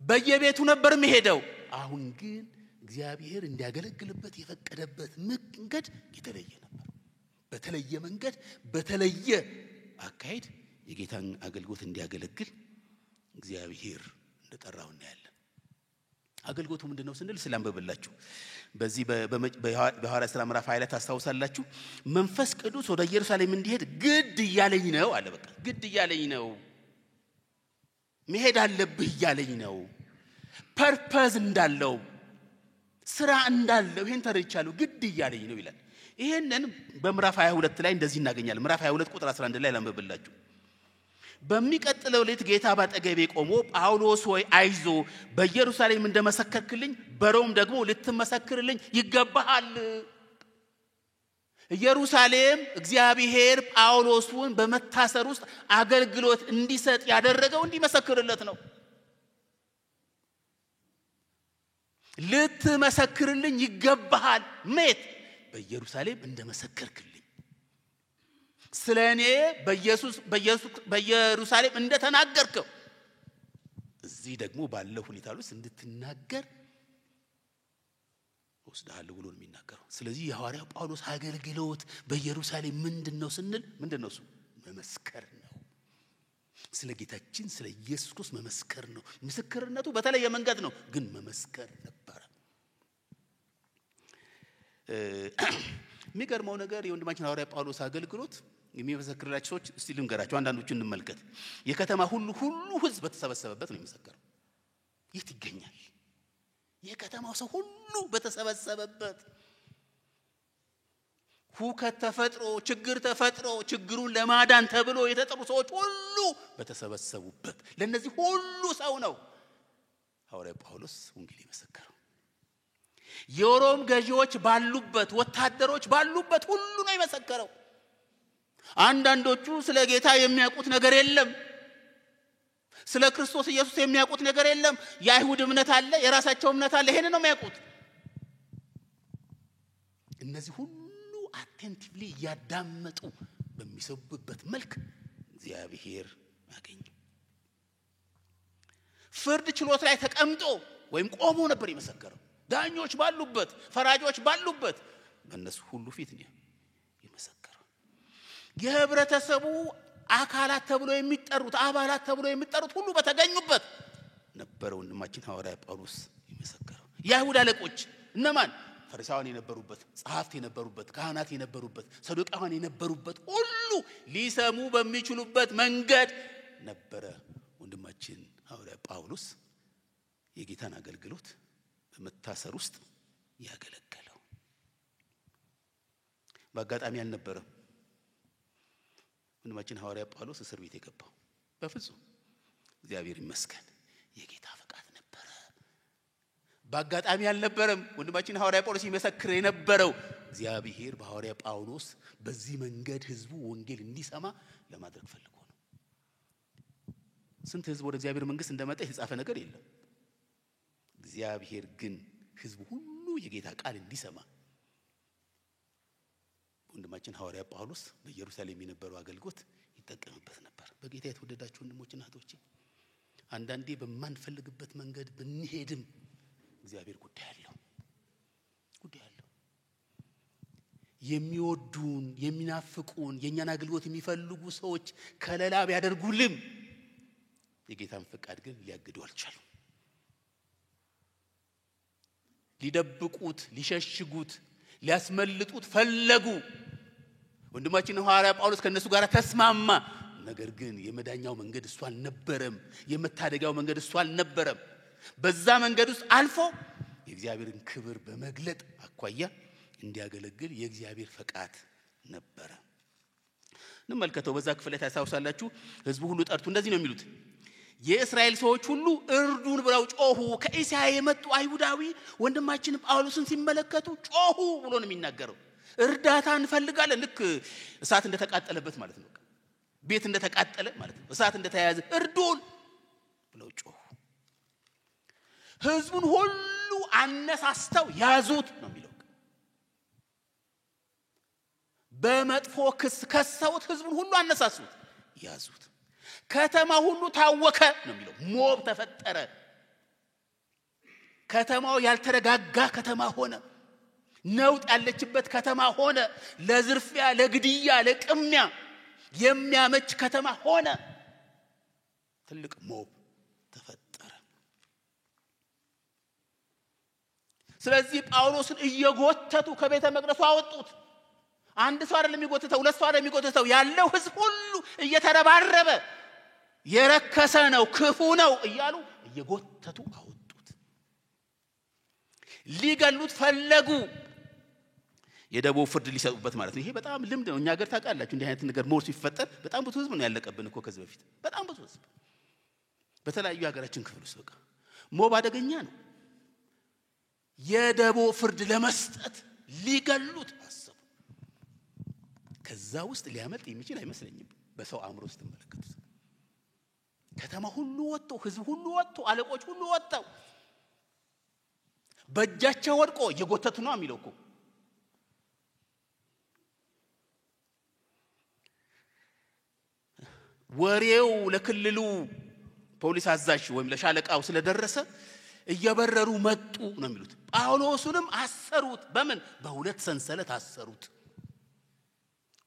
በየቤቱ ነበር የሚሄደው። አሁን ግን እግዚአብሔር እንዲያገለግልበት የፈቀደበት መንገድ የተለየ ነበር። በተለየ መንገድ በተለየ አካሄድ የጌታን አገልግሎት እንዲያገለግል እግዚአብሔር እንደጠራው እናያለን። አገልግሎቱ ምንድነው ስንል ስላንበበላችሁ በዚህ በሐዋርያት ሥራ ምዕራፍ 20 ላይ ታስታውሳላችሁ። መንፈስ ቅዱስ ወደ ኢየሩሳሌም እንዲሄድ ግድ እያለኝ ነው አለ። በቃ ግድ እያለኝ ነው፣ መሄድ አለብህ እያለኝ ነው። ፐርፐዝ እንዳለው ስራ እንዳለው ይሄን ተረድቻለሁ፣ ግድ እያለኝ ነው ይላል። ይሄንን በምዕራፍ 22 ላይ እንደዚህ እናገኛለን። ምዕራፍ 22 ቁጥር 11 ላይ ላንበብላችሁ። በሚቀጥለው ሌት ጌታ ባጠገቤ ቆሞ ጳውሎስ ሆይ አይዞ፣ በኢየሩሳሌም እንደመሰከርክልኝ በሮም ደግሞ ልትመሰክርልኝ ይገባሃል። ኢየሩሳሌም እግዚአብሔር ጳውሎስን በመታሰር ውስጥ አገልግሎት እንዲሰጥ ያደረገው እንዲመሰክርለት ነው። ልትመሰክርልኝ ይገባሃል። ሜት በኢየሩሳሌም እንደመሰከርክልኝ ስለኔ በኢየሩሳሌም እንደተናገርከው እዚህ ደግሞ ባለው ሁኔታ ውስጥ እንድትናገር ወስደሃለሁ ብሎ ነው የሚናገረው። ስለዚህ የሐዋርያው ጳውሎስ አገልግሎት በኢየሩሳሌም ምንድነው ስንል ምንድነው እሱ? መመስከር ነው። ስለ ጌታችን ስለ ኢየሱስ ክርስቶስ መመስከር ነው። ምስክርነቱ በተለየ መንገድ ነው፣ ግን መመስከር ነበር። የሚገርመው ነገር የወንድማችን ሐዋርያ ጳውሎስ አገልግሎት የሚመሰክርላቸው ሰዎች እስቲ ልንገራቸው፣ አንዳንዶቹን እንመልከት። የከተማ ሁሉ ህዝብ በተሰበሰበበት ነው የሚመሰከረው። የት ይገኛል? የከተማው ሰው ሁሉ በተሰበሰበበት። ሁከት ተፈጥሮ ችግር ተፈጥሮ ችግሩን ለማዳን ተብሎ የተጠሩ ሰዎች ሁሉ በተሰበሰቡበት ለነዚህ ሁሉ ሰው ነው ሐዋርያ ጳውሎስ ወንጌል የመሰከረው። የሮም ገዢዎች ባሉበት፣ ወታደሮች ባሉበት ሁሉ ነው የመሰከረው። አንዳንዶቹ ስለ ጌታ የሚያውቁት ነገር የለም፣ ስለ ክርስቶስ ኢየሱስ የሚያውቁት ነገር የለም። የአይሁድ እምነት አለ፣ የራሳቸው እምነት አለ። ይሄን ነው የሚያውቁት። እነዚህ ሁሉ አቴንቲቭሊ ያዳመጡ በሚሰቡበት መልክ እግዚአብሔር ያገኘ። ፍርድ ችሎት ላይ ተቀምጦ ወይም ቆሞ ነበር የመሰከረው። ዳኞች ባሉበት፣ ፈራጆች ባሉበት በእነሱ ሁሉ ፊት ነው የመሰከረው። የህብረተሰቡ አካላት ተብሎ የሚጠሩት አባላት ተብሎ የሚጠሩት ሁሉ በተገኙበት ነበር ወንድማችን ሐዋርያ ጳውሎስ የመሰከረው። የአይሁድ አለቆች እነማን? ፈሪሳውያን የነበሩበት፣ ጸሐፍት የነበሩበት፣ ካህናት የነበሩበት፣ ሰዱቃውያን የነበሩበት ሁሉ ሊሰሙ በሚችሉበት መንገድ ነበረ ወንድማችን ሐዋርያ ጳውሎስ የጌታን አገልግሎት በመታሰር ውስጥ ያገለገለው። በአጋጣሚ አልነበረም። ወንድማችን ሐዋርያ ጳውሎስ እስር ቤት የገባው? በፍጹም። እግዚአብሔር ይመስገን የጌታ ፈቃድ ነበረ። በአጋጣሚ አልነበረም። ወንድማችን ሐዋርያ ጳውሎስ ይመሰክር የነበረው እግዚአብሔር በሐዋርያ ጳውሎስ በዚህ መንገድ ህዝቡ ወንጌል እንዲሰማ ለማድረግ ፈልጎ ነው። ስንት ህዝብ ወደ እግዚአብሔር መንግስት እንደመጣ የተጻፈ ነገር የለም። እግዚአብሔር ግን ህዝቡ ሁሉ የጌታ ቃል እንዲሰማ ወንድማችን ሐዋርያ ጳውሎስ በኢየሩሳሌም የነበረው አገልግሎት ይጠቀምበት ነበር። በጌታ የተወደዳችሁ ወንድሞችና እህቶቼ አንዳንዴ በማንፈልግበት መንገድ ብንሄድም እግዚአብሔር ጉዳይ አለው። የሚወዱን የሚናፍቁን የኛን አገልግሎት የሚፈልጉ ሰዎች ከለላ ቢያደርጉልም የጌታን ፈቃድ ግን ሊያግዱ አልቻሉም። ሊደብቁት፣ ሊሸሽጉት፣ ሊያስመልጡት ፈለጉ። ወንድማችን ሐዋርያ ጳውሎስ ከነሱ ጋር ተስማማ። ነገር ግን የመዳኛው መንገድ እሱ አልነበረም። የመታደጊያው መንገድ እሱ አልነበረም። በዛ መንገድ ውስጥ አልፎ የእግዚአብሔርን ክብር በመግለጥ አኳያ እንዲያገለግል የእግዚአብሔር ፈቃድ ነበረ። እንመልከተው። በዛ ክፍል ላይ ታሳውሳላችሁ። ህዝቡ ሁሉ ጠርቱ እንደዚህ ነው የሚሉት፣ የእስራኤል ሰዎች ሁሉ እርዱን ብለው ጮሁ። ከእስያ የመጡ አይሁዳዊ ወንድማችን ጳውሎስን ሲመለከቱ ጮሁ ብሎ ነው የሚናገረው። እርዳታ እንፈልጋለን። ልክ እሳት እንደተቃጠለበት ማለት ነው። ቤት እንደተቃጠለ ማለት ነው። እሳት እንደተያያዘ እርዱን ብለው ጮሁ። ህዝቡን ሁሉ አነሳስተው ያዙት ነው የሚለው። በመጥፎ ክስ ከሰውት ህዝቡን ሁሉ አነሳሱት፣ ያዙት። ከተማ ሁሉ ታወከ ነው የሚለው። ሞብ ተፈጠረ። ከተማው ያልተረጋጋ ከተማ ሆነ። ነውጥ ያለችበት ከተማ ሆነ። ለዝርፊያ፣ ለግድያ፣ ለቅሚያ የሚያመች ከተማ ሆነ። ትልቅ ሞብ ተፈጠረ። ስለዚህ ጳውሎስን እየጎተቱ ከቤተ መቅደሱ አወጡት። አንድ ሰው አይደለም የሚጎተተው፣ ሁለት ሰው አይደለም የሚጎተተው። ያለው ህዝብ ሁሉ እየተረባረበ የረከሰ ነው፣ ክፉ ነው እያሉ እየጎተቱ አወጡት። ሊገሉት ፈለጉ። የደቦ ፍርድ ሊሰጡበት ማለት ነው። ይሄ በጣም ልምድ ነው። እኛ ሀገር ታውቃላችሁ እንዲህ አይነት ነገር ሞት ሲፈጠር በጣም ብዙ ህዝብ ነው ያለቀብን እኮ ከዚህ በፊት። በጣም ብዙ ህዝብ በተለያዩ ሀገራችን ክፍል ውስጥ በቃ ሞብ አደገኛ ነው። የደቦ ፍርድ ለመስጠት ሊገሉት አሰቡ። ከዛ ውስጥ ሊያመልጥ የሚችል አይመስለኝም በሰው አእምሮ ውስጥ ተመለከቱት። ከተማ ሁሉ ወጥቶ፣ ህዝብ ሁሉ ወጥቶ፣ አለቆች ሁሉ ወጥተው በእጃቸው ወድቆ እየጎተቱ ነው የሚለው እኮ። ወሬው ለክልሉ ፖሊስ አዛዥ ወይም ለሻለቃው ስለደረሰ እየበረሩ መጡ ነው የሚሉት። ጳውሎስንም አሰሩት። በምን? በሁለት ሰንሰለት አሰሩት።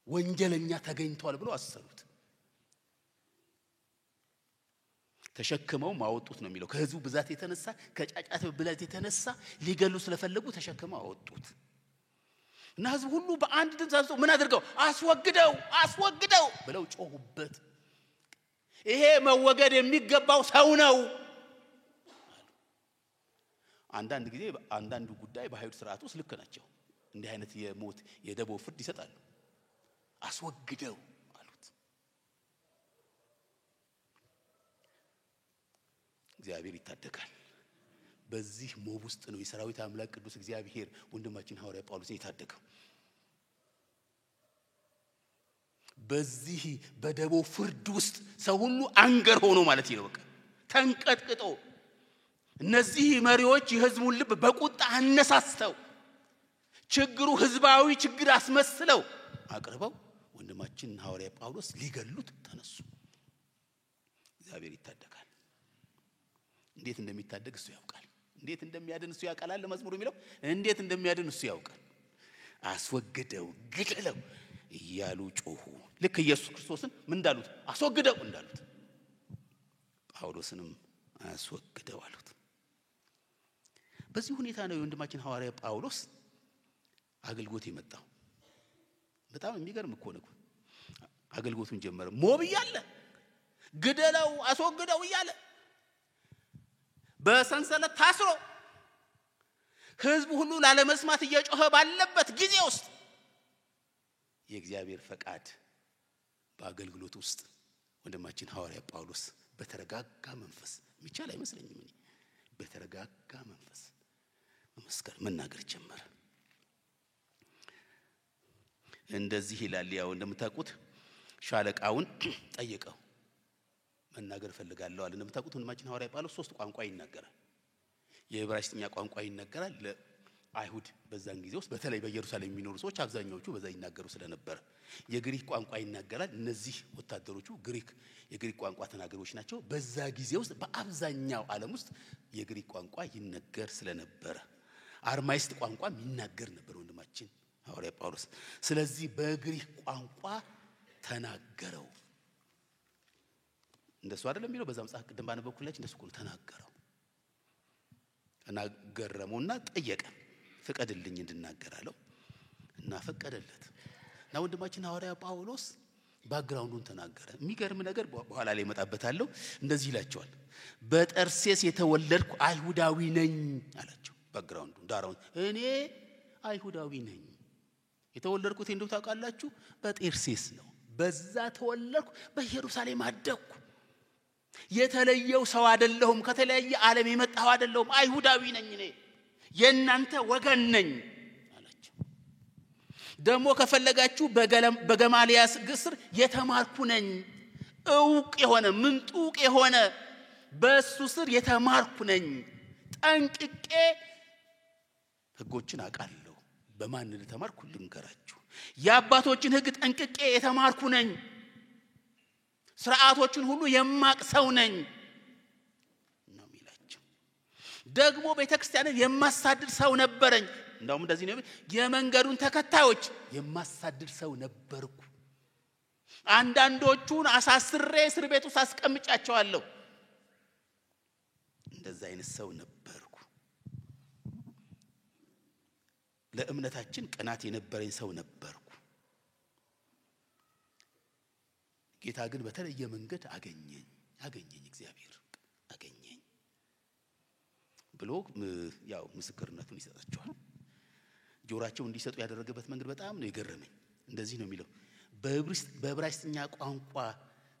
ወንጀለኛ ተገኝቷል ብሎ አሰሩት። ተሸክመው ማወጡት ነው የሚለው። ከህዝቡ ብዛት የተነሳ ከጫጫታ ብዛት የተነሳ ሊገሉ ስለፈለጉ ተሸክመው አወጡት። እና ህዝቡ ሁሉ በአንድ ድምፅ አዘው ምን አድርገው? አስወግደው፣ አስወግደው ብለው ጮሁበት። ይሄ መወገድ የሚገባው ሰው ነው። አንዳንድ ጊዜ አንዳንዱ ጉዳይ በአይሁድ ስርዓት ውስጥ ልክ ናቸው። እንዲህ አይነት የሞት የደቦ ፍርድ ይሰጣሉ። አስወግደው አሉት። እግዚአብሔር ይታደጋል። በዚህ ሞብ ውስጥ ነው የሰራዊት አምላክ ቅዱስ እግዚአብሔር ወንድማችን ሐዋርያ ጳውሎስን የታደገው። በዚህ በደቦ ፍርድ ውስጥ ሰው ሁሉ አንገር ሆኖ ማለት ነው በቃ ተንቀጥቅጦ። እነዚህ መሪዎች የህዝቡን ልብ በቁጣ አነሳስተው ችግሩ ህዝባዊ ችግር አስመስለው አቅርበው ወንድማችን ሐዋርያ ጳውሎስ ሊገሉት ተነሱ። እግዚአብሔር ይታደጋል። እንዴት እንደሚታደግ እሱ ያውቃል። እንዴት እንደሚያድን እሱ ያውቃል። ለመዝሙሩ የሚለው እንዴት እንደሚያድን እሱ ያውቃል። አስወግደው፣ ግደለው እያሉ ጮሁ። ልክ ኢየሱስ ክርስቶስን ምን እንዳሉት አስወግደው እንዳሉት ጳውሎስንም አስወግደው አሉት። በዚህ ሁኔታ ነው ወንድማችን ሐዋርያ ጳውሎስ አገልግሎት የመጣው። በጣም የሚገርም እኮ ነው። አገልግሎቱን ጀመረ። ሞብ እያለ ግደለው፣ አስወግደው እያለ በሰንሰለት ታስሮ ህዝቡ ሁሉ ላለመስማት እየጮኸ ባለበት ጊዜ ውስጥ የእግዚአብሔር ፈቃድ በአገልግሎት ውስጥ ወንድማችን ሐዋርያ ጳውሎስ በተረጋጋ መንፈስ የሚቻል አይመስለኝም እኔ በተረጋጋ መንፈስ መናገር ጀመረ። እንደዚህ ይላል። ያው እንደምታውቁት ሻለቃውን ጠየቀው መናገር ፈልጋለሁ አለ። እንደምታውቁት ወንድማችን ሐዋርያ ጳውሎስ 3 ቋንቋ ይናገራል። የዕብራይስጥኛ ቋንቋ ይናገራል። ለአይሁድ በዛን ጊዜ ውስጥ በተለይ በኢየሩሳሌም የሚኖሩ ሰዎች አብዛኛዎቹ በዛ ይናገሩ ስለነበር የግሪክ ቋንቋ ይናገራል። እነዚህ ወታደሮቹ የግሪክ ቋንቋ ተናጋሪዎች ናቸው። በዛ ጊዜ ውስጥ በአብዛኛው ዓለም ውስጥ የግሪክ ቋንቋ ይነገር ስለነበር አርማይስጥ ቋንቋ ይናገር ነበር ወንድማችን ሐዋርያ ጳውሎስ። ስለዚህ በግሪክ ቋንቋ ተናገረው። እንደሱ አይደለም የሚለው በዛ መጽሐፍ ቅድም ባነበብኩላችሁ እንደሱ ሁሉ ተናገረው እና ገረመውና ጠየቀ ፍቀድልኝ እንድናገራለሁ እና ፈቀደለት። እና ወንድማችን ሐዋርያ ጳውሎስ ባክግራውንዱን ተናገረ። የሚገርም ነገር በኋላ ላይ መጣበታለሁ። እንደዚህ ይላቸዋል በጠርሴስ የተወለድኩ አይሁዳዊ ነኝ አላቸው። ባክግራውንዱ ዳራውን እኔ አይሁዳዊ ነኝ። የተወለድኩት እንደው ታውቃላችሁ በጠርሴስ ነው። በዛ ተወለድኩ፣ በኢየሩሳሌም አደግኩ። የተለየው ሰው አይደለሁም፣ ከተለያየ ዓለም የመጣሁ አይደለሁም። አይሁዳዊ ነኝ፣ እኔ የእናንተ ወገን ነኝ አላቸው። ደግሞ ከፈለጋችሁ በገማልያስ ግስር የተማርኩ ነኝ። ዕውቅ የሆነ ምንጡቅ የሆነ በሱ ስር የተማርኩ ነኝ። ጠንቅቄ ሕጎችን አውቃለሁ። በማን እንደተማርኩ ልንገራችሁ። የአባቶችን ሕግ ጠንቅቄ የተማርኩ ነኝ። ሥርዓቶችን ሁሉ የማቅ ሰው ነኝ ነው የሚላቸው። ደግሞ ቤተክርስቲያንን የማሳድድ ሰው ነበረኝ። እንደውም እንደዚህ ነው የመንገዱን ተከታዮች የማሳድድ ሰው ነበርኩ። አንዳንዶቹን አሳስሬ እስር ቤት ውስጥ አስቀምጫቸዋለሁ። እንደዛ አይነት ሰው ነበርኩ። ለእምነታችን ቅናት የነበረኝ ሰው ነበርኩ። ጌታ ግን በተለየ መንገድ አገኘኝ እግዚአብሔር አገኘኝ ብሎ ያው ምስክርነቱን ይሰጣቸዋል። ጆሮአቸው እንዲሰጡ ያደረገበት መንገድ በጣም ነው የገረመኝ። እንደዚህ ነው የሚለው በዕብራይስጥኛ ቋንቋ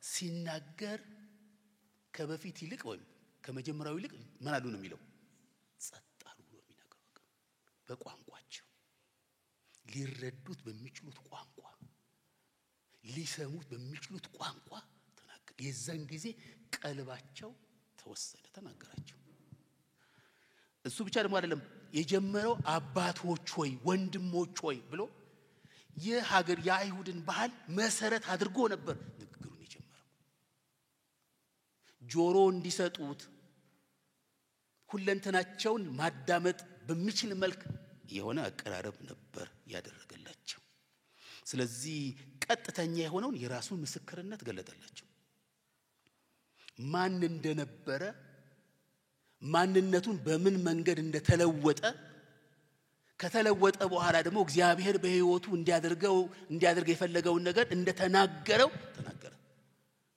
ሲናገር ከበፊት ይልቅ ወይም ከመጀመሪያው ይልቅ ምን አሉ ነው የሚለው ጸጥ አሉ ብሎ የሚናገረው በቋንቋቸው ሊረዱት በሚችሉት ቋንቋ ሊሰሙት በሚችሉት ቋንቋ ተናገረ። የዛን ጊዜ ቀልባቸው ተወሰደ፣ ተናገራቸው። እሱ ብቻ ደግሞ አይደለም የጀመረው አባቶች ሆይ ወንድሞች ሆይ ብሎ የሀገር የአይሁድን ባህል መሰረት አድርጎ ነበር ንግግሩን የጀመረው። ጆሮ እንዲሰጡት ሁለንተናቸውን ማዳመጥ በሚችል መልክ የሆነ አቀራረብ ነበር ያደረገላቸው። ስለዚህ ቀጥተኛ የሆነውን የራሱን ምስክርነት ገለጠላቸው። ማን እንደነበረ ማንነቱን በምን መንገድ እንደተለወጠ ከተለወጠ በኋላ ደግሞ እግዚአብሔር በሕይወቱ እንዲያደርግ የፈለገውን ነገር እንደተናገረው ተናገረ።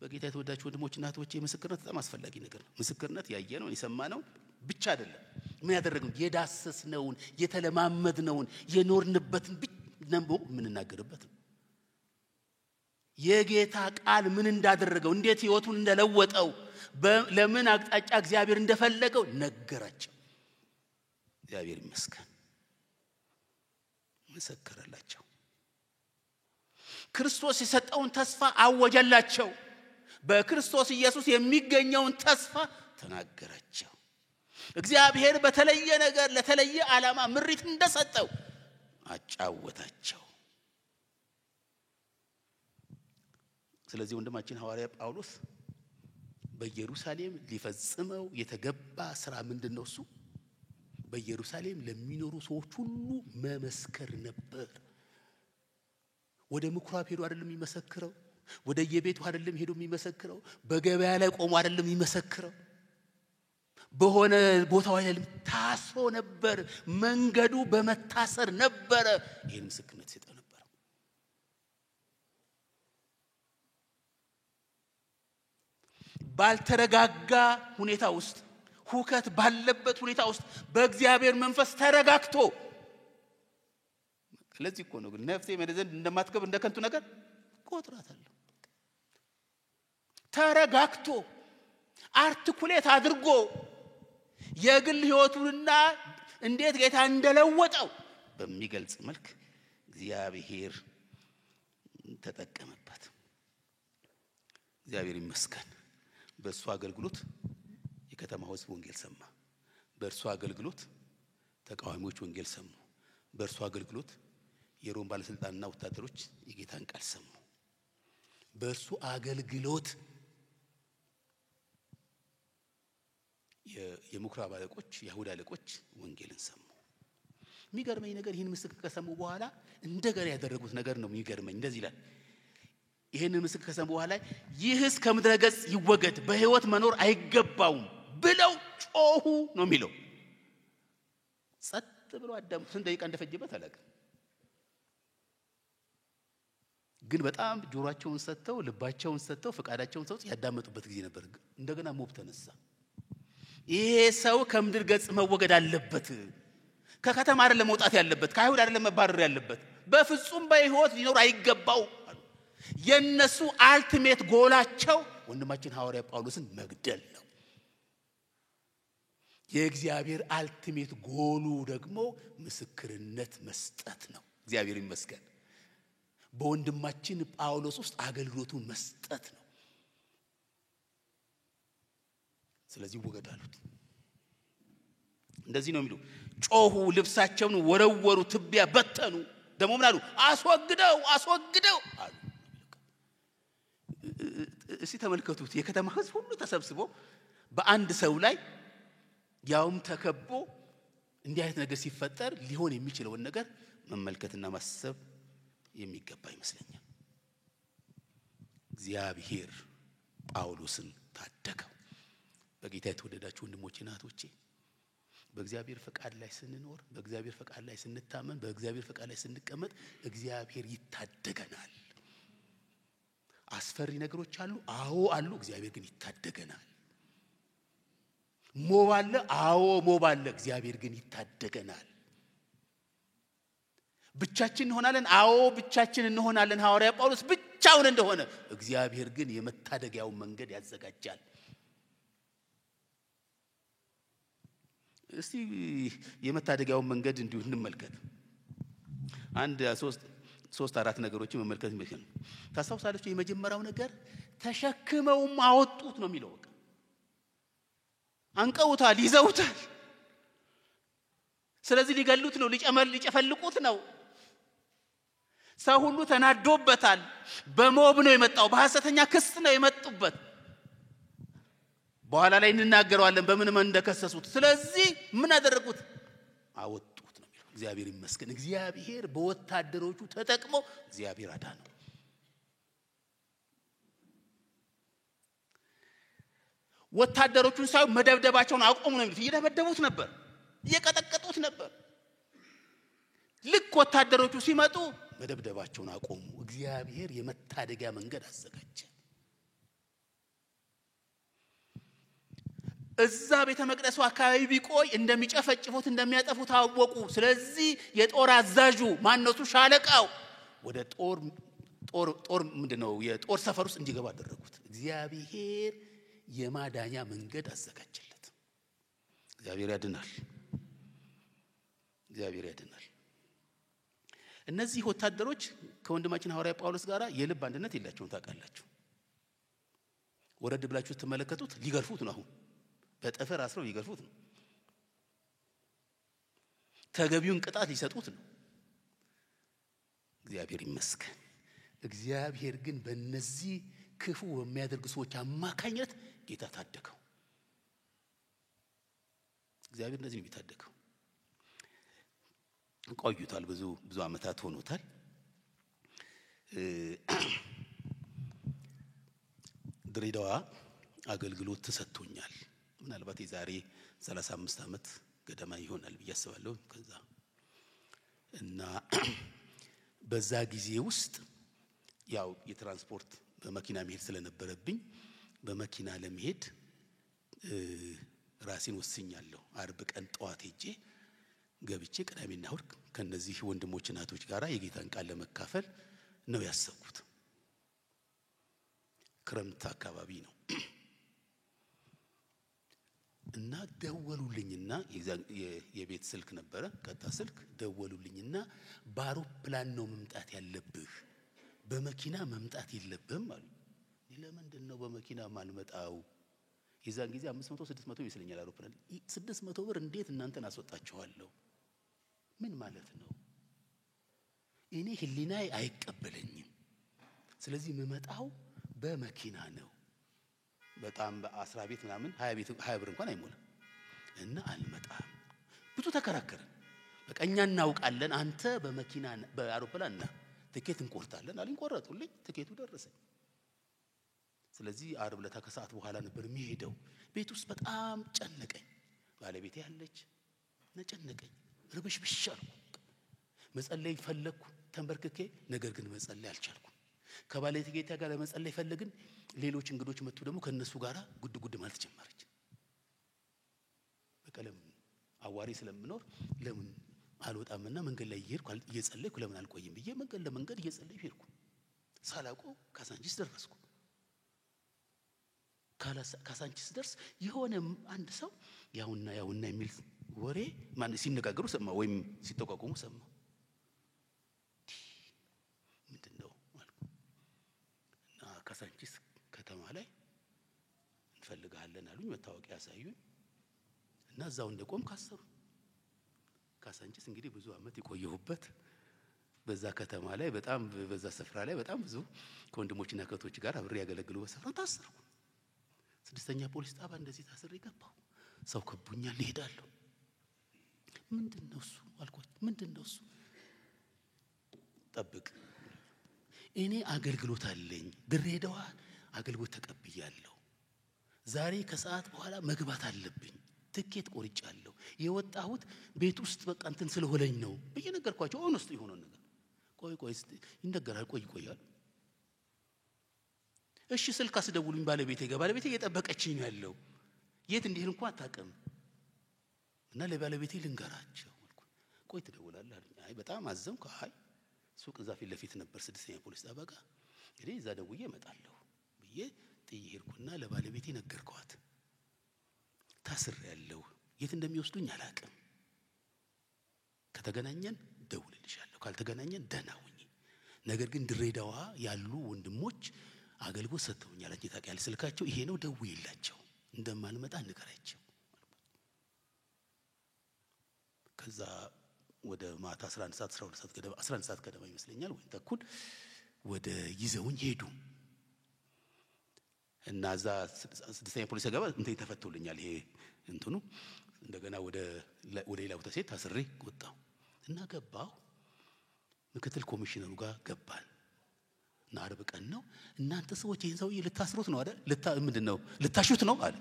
በጌታ የተወዳችሁ ወንድሞችና እህቶቼ ምስክርነት በጣም አስፈላጊ ነገር ነው። ምስክርነት ያየነውን የሰማነውን ብቻ አይደለም ምን ያደረግነው የዳሰስነውን የተለማመድነውን የኖርንበትን ነምቦ የምንናገርበት ነው። የጌታ ቃል ምን እንዳደረገው እንዴት ሕይወቱን እንደለወጠው ለምን አቅጣጫ እግዚአብሔር እንደፈለገው ነገራቸው። እግዚአብሔር ይመስገን መሰከረላቸው። ክርስቶስ የሰጠውን ተስፋ አወጀላቸው። በክርስቶስ ኢየሱስ የሚገኘውን ተስፋ ተናገራቸው። እግዚአብሔር በተለየ ነገር ለተለየ ዓላማ ምሪት እንደሰጠው አጫወታቸው። ስለዚህ ወንድማችን ሐዋርያ ጳውሎስ በኢየሩሳሌም ሊፈጽመው የተገባ ሥራ ምንድነው? እሱ በኢየሩሳሌም ለሚኖሩ ሰዎች ሁሉ መመስከር ነበር። ወደ ምኩራብ ሄዶ አይደለም የሚመሰክረው፣ ወደ የቤቱ አይደለም ሄዶ የሚመሰክረው፣ በገበያ ላይ ቆሞ አይደለም የሚመሰክረው፣ በሆነ ቦታው አይደለም ታስሮ ነበር። መንገዱ በመታሰር ነበር ይሄን ምስክርነት ሲጠ ነበር። ባልተረጋጋ ሁኔታ ውስጥ ሁከት ባለበት ሁኔታ ውስጥ በእግዚአብሔር መንፈስ ተረጋግቶ ስለዚህ እኮ ነው ነፍሴ መደዘን እንደማትከብ እንደከንቱ ነገር ቆጥራታለሁ። ተረጋግቶ አርቲኩሌት አድርጎ የግል ህይወቱንና እንዴት ጌታ እንደለወጠው በሚገልጽ መልክ እግዚአብሔር ተጠቀመበት። እግዚአብሔር ይመስገን። በእሱ አገልግሎት የከተማው ህዝብ ወንጌል ሰማ። በእርሱ አገልግሎት ተቃዋሚዎች ወንጌል ሰሙ። በእርሱ አገልግሎት የሮም ባለስልጣንና ወታደሮች የጌታን ቃል ሰሙ። በእርሱ አገልግሎት የምኩራብ አለቆች የይሁዳ አለቆች ወንጌልን ሰሙ። የሚገርመኝ ነገር ይህን ምስክር ከሰሙ በኋላ እንደገና ያደረጉት ነገር ነው የሚገርመኝ። እንደዚህ ይላል፣ ይህን ምስክር ከሰሙ በኋላ ይህስ ከምድረ ገጽ ይወገድ፣ በህይወት መኖር አይገባውም ብለው ጮሁ ነው የሚለው። ጸጥ ብለው አዳም ስንት ደቂቃ እንደፈጀበት አላውቅም፣ ግን በጣም ጆሮአቸውን ሰጥተው ልባቸውን ሰጥተው ፈቃዳቸውን ሰጥተው ያዳመጡበት ጊዜ ነበር። እንደገና ሞብ ተነሳ። ይሄ ሰው ከምድር ገጽ መወገድ አለበት፣ ከከተማ አይደለም መውጣት ያለበት፣ ከአይሁድ አይደለም መባረር ያለበት፣ በፍጹም በህይወት ሊኖር አይገባው አሉ። የነሱ አልቲሜት ጎላቸው ወንድማችን ሐዋርያ ጳውሎስን መግደል ነው። የእግዚአብሔር አልቲሜት ጎሉ ደግሞ ምስክርነት መስጠት ነው። እግዚአብሔር ይመስገን። በወንድማችን ጳውሎስ ውስጥ አገልግሎቱን መስጠት ነው። ስለዚህ ወገዳሉት። እንደዚህ ነው የሚለው። ጮሁ፣ ልብሳቸውን ወረወሩ፣ ትቢያ በተኑ። ደግሞ ምን አሉ? አስወግደው አስወግደው አሉ። እስቲ ተመልከቱት። የከተማ ህዝብ ሁሉ ተሰብስቦ በአንድ ሰው ላይ ያውም ተከቦ እንዲህ አይነት ነገር ሲፈጠር ሊሆን የሚችለውን ነገር መመልከትና ማሰብ የሚገባ ይመስለኛል። እግዚአብሔር ጳውሎስን ታደገው። በጌታ የተወደዳችሁ ወንድሞቼና እህቶቼ፣ በእግዚአብሔር ፈቃድ ላይ ስንኖር፣ በእግዚአብሔር ፈቃድ ላይ ስንታመን፣ በእግዚአብሔር ፈቃድ ላይ ስንቀመጥ እግዚአብሔር ይታደገናል። አስፈሪ ነገሮች አሉ፣ አዎ አሉ። እግዚአብሔር ግን ይታደገናል። ሞብ አለ፣ አዎ ሞብ አለ። እግዚአብሔር ግን ይታደገናል። ብቻችን እንሆናለን፣ አዎ ብቻችን እንሆናለን። ሐዋርያ ጳውሎስ ብቻውን እንደሆነ እግዚአብሔር ግን የመታደጊያውን መንገድ ያዘጋጃል። እስቲ የመታደጊያውን መንገድ እንዲሁ እንመልከት። አንድ ሶስት አራት ነገሮችን መመልከት ይችላል። ታስታውሳላችሁ? የመጀመሪያው ነገር ተሸክመውም አወጡት ነው የሚለው። በቃ አንቀውታል፣ ይዘውታል። ስለዚህ ሊገሉት ነው፣ ሊጨፈልቁት ነው። ሰው ሁሉ ተናዶበታል። በሞብ ነው የመጣው፣ በሐሰተኛ ክስ ነው የመጡበት። በኋላ ላይ እንናገረዋለን በምን እንደከሰሱት። ስለዚህ ምን አደረጉት? አወጡት ነው የሚለው። እግዚአብሔር ይመስገን። እግዚአብሔር በወታደሮቹ ተጠቅሞ እግዚአብሔር አዳነው። ወታደሮቹን ሳይሆን መደብደባቸውን አቆሙ ነው የሚሉት። እየደበደቡት ነበር፣ እየቀጠቀጡት ነበር። ልክ ወታደሮቹ ሲመጡ መደብደባቸውን አቆሙ። እግዚአብሔር የመታደጊያ መንገድ አዘጋጀ። እዛ ቤተ መቅደሱ አካባቢ ቢቆይ እንደሚጨፈጭፉት እንደሚያጠፉት ታወቁ። ስለዚህ የጦር አዛዡ ማነሱ ሻለቃው ወደ ጦር ምንድነው የጦር ሰፈር ውስጥ እንዲገባ አደረጉት። እግዚአብሔር የማዳኛ መንገድ አዘጋጀለት። እግዚአብሔር ያድናል። እግዚአብሔር ያድናል። እነዚህ ወታደሮች ከወንድማችን ሐዋርያ ጳውሎስ ጋር የልብ አንድነት የላቸውም። ታውቃላችሁ? ወረድ ብላችሁ ተመለከቱት። ሊገርፉት ነው። አሁን በጠፈር አስረው ሊገርፉት ነው። ተገቢውን ቅጣት ሊሰጡት ነው። እግዚአብሔር ይመስገን። እግዚአብሔር ግን በእነዚህ ክፉ በሚያደርጉ ሰዎች አማካኝነት ጌታ ታደገው። እግዚአብሔር እንደዚህ ነው የሚታደገው። ቆይቷል፣ ብዙ አመታት ሆኖታል። ድሬዳዋ አገልግሎት ተሰጥቶኛል። ምናልባት የዛሬ 35 አመት ገደማ ይሆናል ብዬ አስባለሁ። ከዛ እና በዛ ጊዜ ውስጥ ያው የትራንስፖርት በመኪና መሄድ ስለነበረብኝ በመኪና ለመሄድ ራሴን ወስኛለሁ። አርብ ቀን ጧት ሄጄ ገብቼ ቅዳሜና እሁድ ከነዚህ ወንድሞች እናቶች ጋራ የጌታን ቃል ለመካፈል ነው ያሰብኩት። ክረምት አካባቢ ነው እና ደወሉልኝና የቤት ስልክ ነበረ ቀጣ ስልክ ደወሉልኝና በአውሮፕላን ነው መምጣት ያለብህ በመኪና መምጣት የለብህም አሉ ለምንድን ነው በመኪና ማልመጣው የዛን ጊዜ 500 600 ይመስለኛል አውሮፕላን 600 ብር እንዴት እናንተን አስወጣችኋለሁ ምን ማለት ነው እኔ ህሊናዬ አይቀበለኝም ስለዚህ መመጣው በመኪና ነው በጣም በአስራ ቤት ምናምን 20 ብር እንኳን አይሞላም እና አልመጣም ብዙ ተከራከረን በቃኛ እናውቃለን አንተ በመኪና በአውሮፕላንና ትኬት እንቆርጣለን አሉኝ ቆረጡልኝ ትኬቱ ደረሰኝ ስለዚህ ዓርብ ለታ ከሰዓት በኋላ ነበር የሚሄደው ቤት ውስጥ በጣም ጨነቀኝ ባለቤቴ ያለች ነጨነቀኝ ርብሽብሽ አልኩ መጸለይ ፈለኩ ተንበርክኬ ነገር ግን መጸለይ አልቻልኩም ከባለቤቴ ጋር ለመጸለይ ፈለግን ሌሎች እንግዶች መጡ ደግሞ ከነሱ ጋራ ጉድ ማለት ጀመረች በቀለም አዋሪ ስለምኖር ለምን አልወጣምና መንገድ ላይ እየጸለይኩ ለምን አልቆይም ብዬ መንገድ ለመንገድ እየጸለይኩ ሄድኩ ሳላቆ ካሳንቺስ ደረስኩ ካሳንቺስ ደርስ የሆነ አንድ ሰው ያውና የሚል ወሬ ማን ሲነጋገሩ ሰማ ወይም ሲተቋቁሙ ሰማ ምንድነው አልኩ እና ካሳንቺስ ከተማ ላይ እንፈልጋለን አሉኝ መታወቂያ ያሳዩኝ እና እዛው እንደቆም ካሰሩ ካሳንቺስ እንግዲህ ብዙ አመት የቆየሁበት በዛ ከተማ ላይ በጣም በዛ ስፍራ ላይ በጣም ብዙ ከወንድሞችና ከቶች ጋር አብሬ ያገለግሉ በሰፈራ ታሰርኩ ስድስተኛ ፖሊስ ጣባ እንደዚህ ታስሬ ገባሁ ሰው ከቡኛል ይሄዳሉ ምንድነው እሱ አልኳት ምንድነው እሱ ጠብቅ እኔ አገልግሎት አለኝ ድሬዳዋ አገልግሎት ተቀብያለሁ ዛሬ ከሰዓት በኋላ መግባት አለብኝ ትኬት ቆርጫለሁ የወጣሁት ቤት ውስጥ በቃ እንትን ስለሆነኝ ነው በየነገርኳቸው ኦነስት የሆነው ነገር ቆይ ይነገራል ቆያል እሺ ስልክ አስደውሉኝ ባለቤቴ እየጠበቀችኝ ነው ያለው የት እንዲሄድ እንኳን አታውቅም እና ለባለቤቴ ልንገራቸው ቆይ ትደውላለህ አለኝ አይ በጣም አዘንኩ አይ ሱቅ እዛ ፊት ለፊት ነበር ስድስተኛ ፖሊስ ጣቢያ ጋር እንግዲህ እዛ ደውዬ እመጣለሁ ብዬ ጥዬ ሄድኩና ለባለቤቴ ነገርኳት ታስሬያለሁ የት እንደሚወስዱኝ አላውቅም ከተገናኘን ደውልልሻለሁ ካልተገናኘን ደህና ሁኚ ነገር ግን ድሬዳዋ ያሉ ወንድሞች አገልግሎት ሰጥተውኛል አንቺ ታውቂያለሽ ስልካቸው ይሄ ነው ደውይላቸው እንደማልመጣ ንገራቸው ከዛ ወደ ማታ 11 ሰዓት 12 ሰዓት ገደማ 11 ሰዓት ገደማ ይመስለኛል ወይ ተኩል ወደ ይዘውኝ ሄዱ እና እዛ ስድስተኛ ፖሊስ ገባ እንተ ተፈቶልኛል ይሄ እንትኑ እንደገና ወደ ሌላው ተሴት ታስሬ ወጣሁ እና ገባሁ ምክትል ኮሚሽነሩ ጋር ገባን እና ዓርብ ቀን ነው እናንተ ሰዎች ይሄን ሰውዬ ልታስሩት ነው አይደል ምንድነው ልታሹት ነው አለ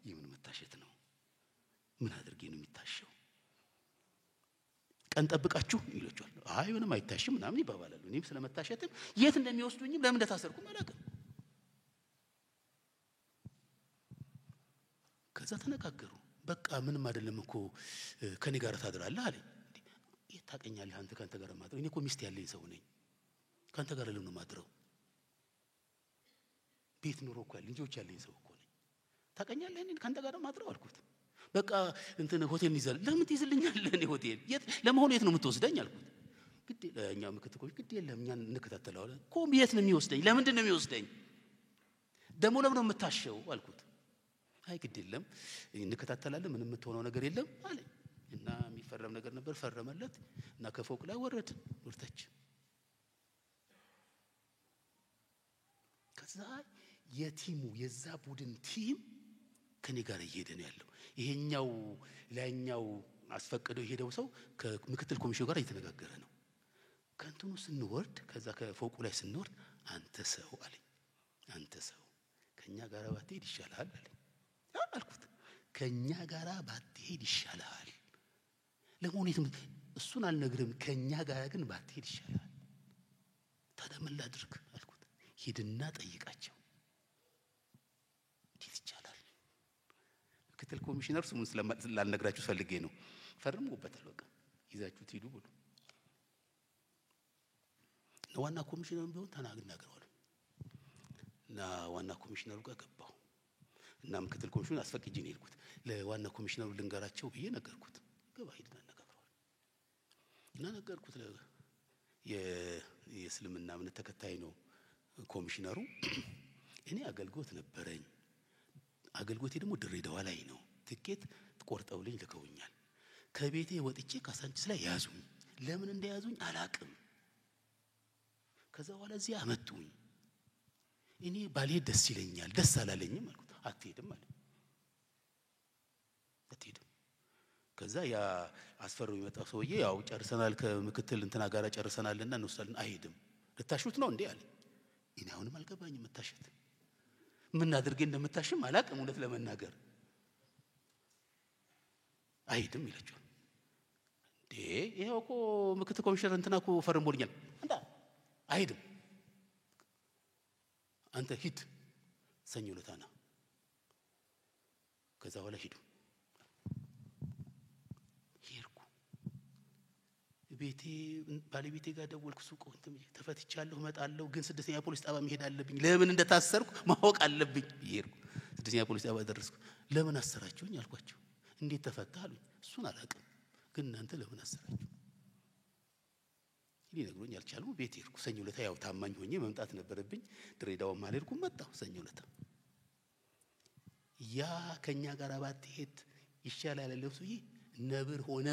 ይሄን መታሸት ነው ምን አድርጌ ነው የሚታሸው ቀን ጠብቃችሁ ይሏቸዋል አይ ምንም አይታሽም ምናምን ይባባላሉ እኔም ስለመታሸትም የት እንደሚወስዱኝም ለምን እንደታሰርኩም አላውቅም ከዛ ተነጋገሩ በቃ ምንም አይደለም እኮ ከኔ ጋር ታድራለህ አለኝ ታቀኛለህ አንተ ካንተ ጋር ማድረው እኔ እኮ ሚስት ያለኝ ሰው ነኝ ካንተ ጋር ለምን ነው ማድረው ቤት ኑሮ እኮ ያለኝ ልጆች ያለኝ ሰው እኮ ነኝ ታቀኛለህ እኔ ካንተ ጋር ማድረው አልኩት በቃ እንትን ሆቴል ይዘል ለምን ትይዝልኛለህ እኔ ሆቴል ለመሆኑ የት ነው የምትወስደኝ አልኩት ግድ ለኛ ምክትኮች ግድ የለም እኛ እንከታተለው አለ ኮም የት ነው የሚወስደኝ ለምንድን ነው የሚወስደኝ ደሞ ለምን ነው የምታሸው አልኩት አይ ግድ የለም እንከታተላለን ምንም የምትሆነው ነገር የለም አለ እና የሚፈረም ነገር ነበር ፈረመለት እና ከፎቅ ላይ ወረደ ወርታች ከዛ የቲሙ የዛ ቡድን ቲም ከኔ ጋር እየሄደ ነው ያለው ይሄኛው ላይኛው አስፈቀደው የሄደው ሰው ከምክትል ኮሚሽኑ ጋር እየተነጋገረ ነው ከንቱኑ ስንወርድ ከዛ ከፎቁ ላይ ስንወርድ አንተ ሰው አለኝ አንተ ሰው ከኛ ጋር ባትሄድ ይሻላል አለኝ አልኩት ከኛ ጋር ባትሄድ ይሻላል ለምን እሱን አልነግርም ከኛ ጋር ግን ባትሄድ ይሻላል ታዲያ ምን ላድርግ አልኩት ሂድና ጠይቃቸው እንዴት ይቻላል ምክትል ኮሚሽነር ስሙን ስላልነግራችሁ ፈልጌ ነው ፈርሙበታል በቃ ይዛችሁ ትሄዱ ብሎ ዋና ኮሚሽነር ቢሆን ተናግረዋል እና ዋና ኮሚሽነሩ ጋር ገባሁ እና ምክትል ኮሚሽነሩ አስፈቅጄ ነው የሄድኩት። ለዋና ኮሚሽነሩ ልንገራቸው ብዬ ነገርኩት። ገባ ሄድና ነገርኩት የእስልምና እምነት ተከታይ ነው ኮሚሽነሩ። እኔ አገልግሎት ነበረኝ። አገልግሎቴ ደግሞ ድሬዳዋ ላይ ነው። ትኬት ቆርጠውልኝ ልከውኛል። ከቤቴ ወጥቼ ካሳንቺስ ላይ ያዙኝ። ለምን እንደያዙኝ አላቅም። ከዛ በኋላ እዚህ አመጡኝ። እኔ ባልሄድ ደስ ይለኛል። ደስ አላለኝም አልኩት። አትሄድም አለ። አትሄድም። ከዛ ያ አስፈረው የመጣው ሰውዬ ያው ጨርሰናል ከምክትል እንትና ጋር ጨርሰናልና እንወስዳለን። አይሄድም። ልታሹት ነው እንዴ አለ። እኔ አሁንም አልገባኝም። መታሸት ምን አድርጌ እንደምታሽም አላቅም እውነት ለመናገር። አይሄድም ይላችኋል እንዴ? ይሄው እኮ ምክትል ኮሚሽነር እንትና እኮ ፈርሞልኛል። አንተ አይሄድም። አንተ ሂድ ሰኞ ዕለት ና። ከዛ በኋላ ሄዱ። ሄድኩ። ቤቴ ባለቤቴ ጋር ደወልኩ። ሱቅ ተፈትቻለሁ እመጣለሁ፣ ግን 6ኛ ፖሊስ ጣቢያ መሄድ አለብኝ። ለምን እንደታሰርኩ ማወቅ አለብኝ። ሄድኩ። 6ኛ ፖሊስ ጣቢያ ደረስኩ። ለምን አሰራችሁኝ አልኳቸው። እንዴት ተፈታ አሉኝ። እሱን አላውቅም፣ ግን እናንተ ለምን አሰራችሁ? ሊነግሩኝ አልቻሉም። ቤት ሄድኩ። ሰኞ ዕለት ያው ታማኝ ሆኜ መምጣት ነበረብኝ። ድሬዳዋም አልሄድኩም፣ መጣሁ ሰኞ ዕለት። ያ ከኛ ጋር ባትሄድ ይሻላል ያለው ሰውዬ ነብር ሆነ።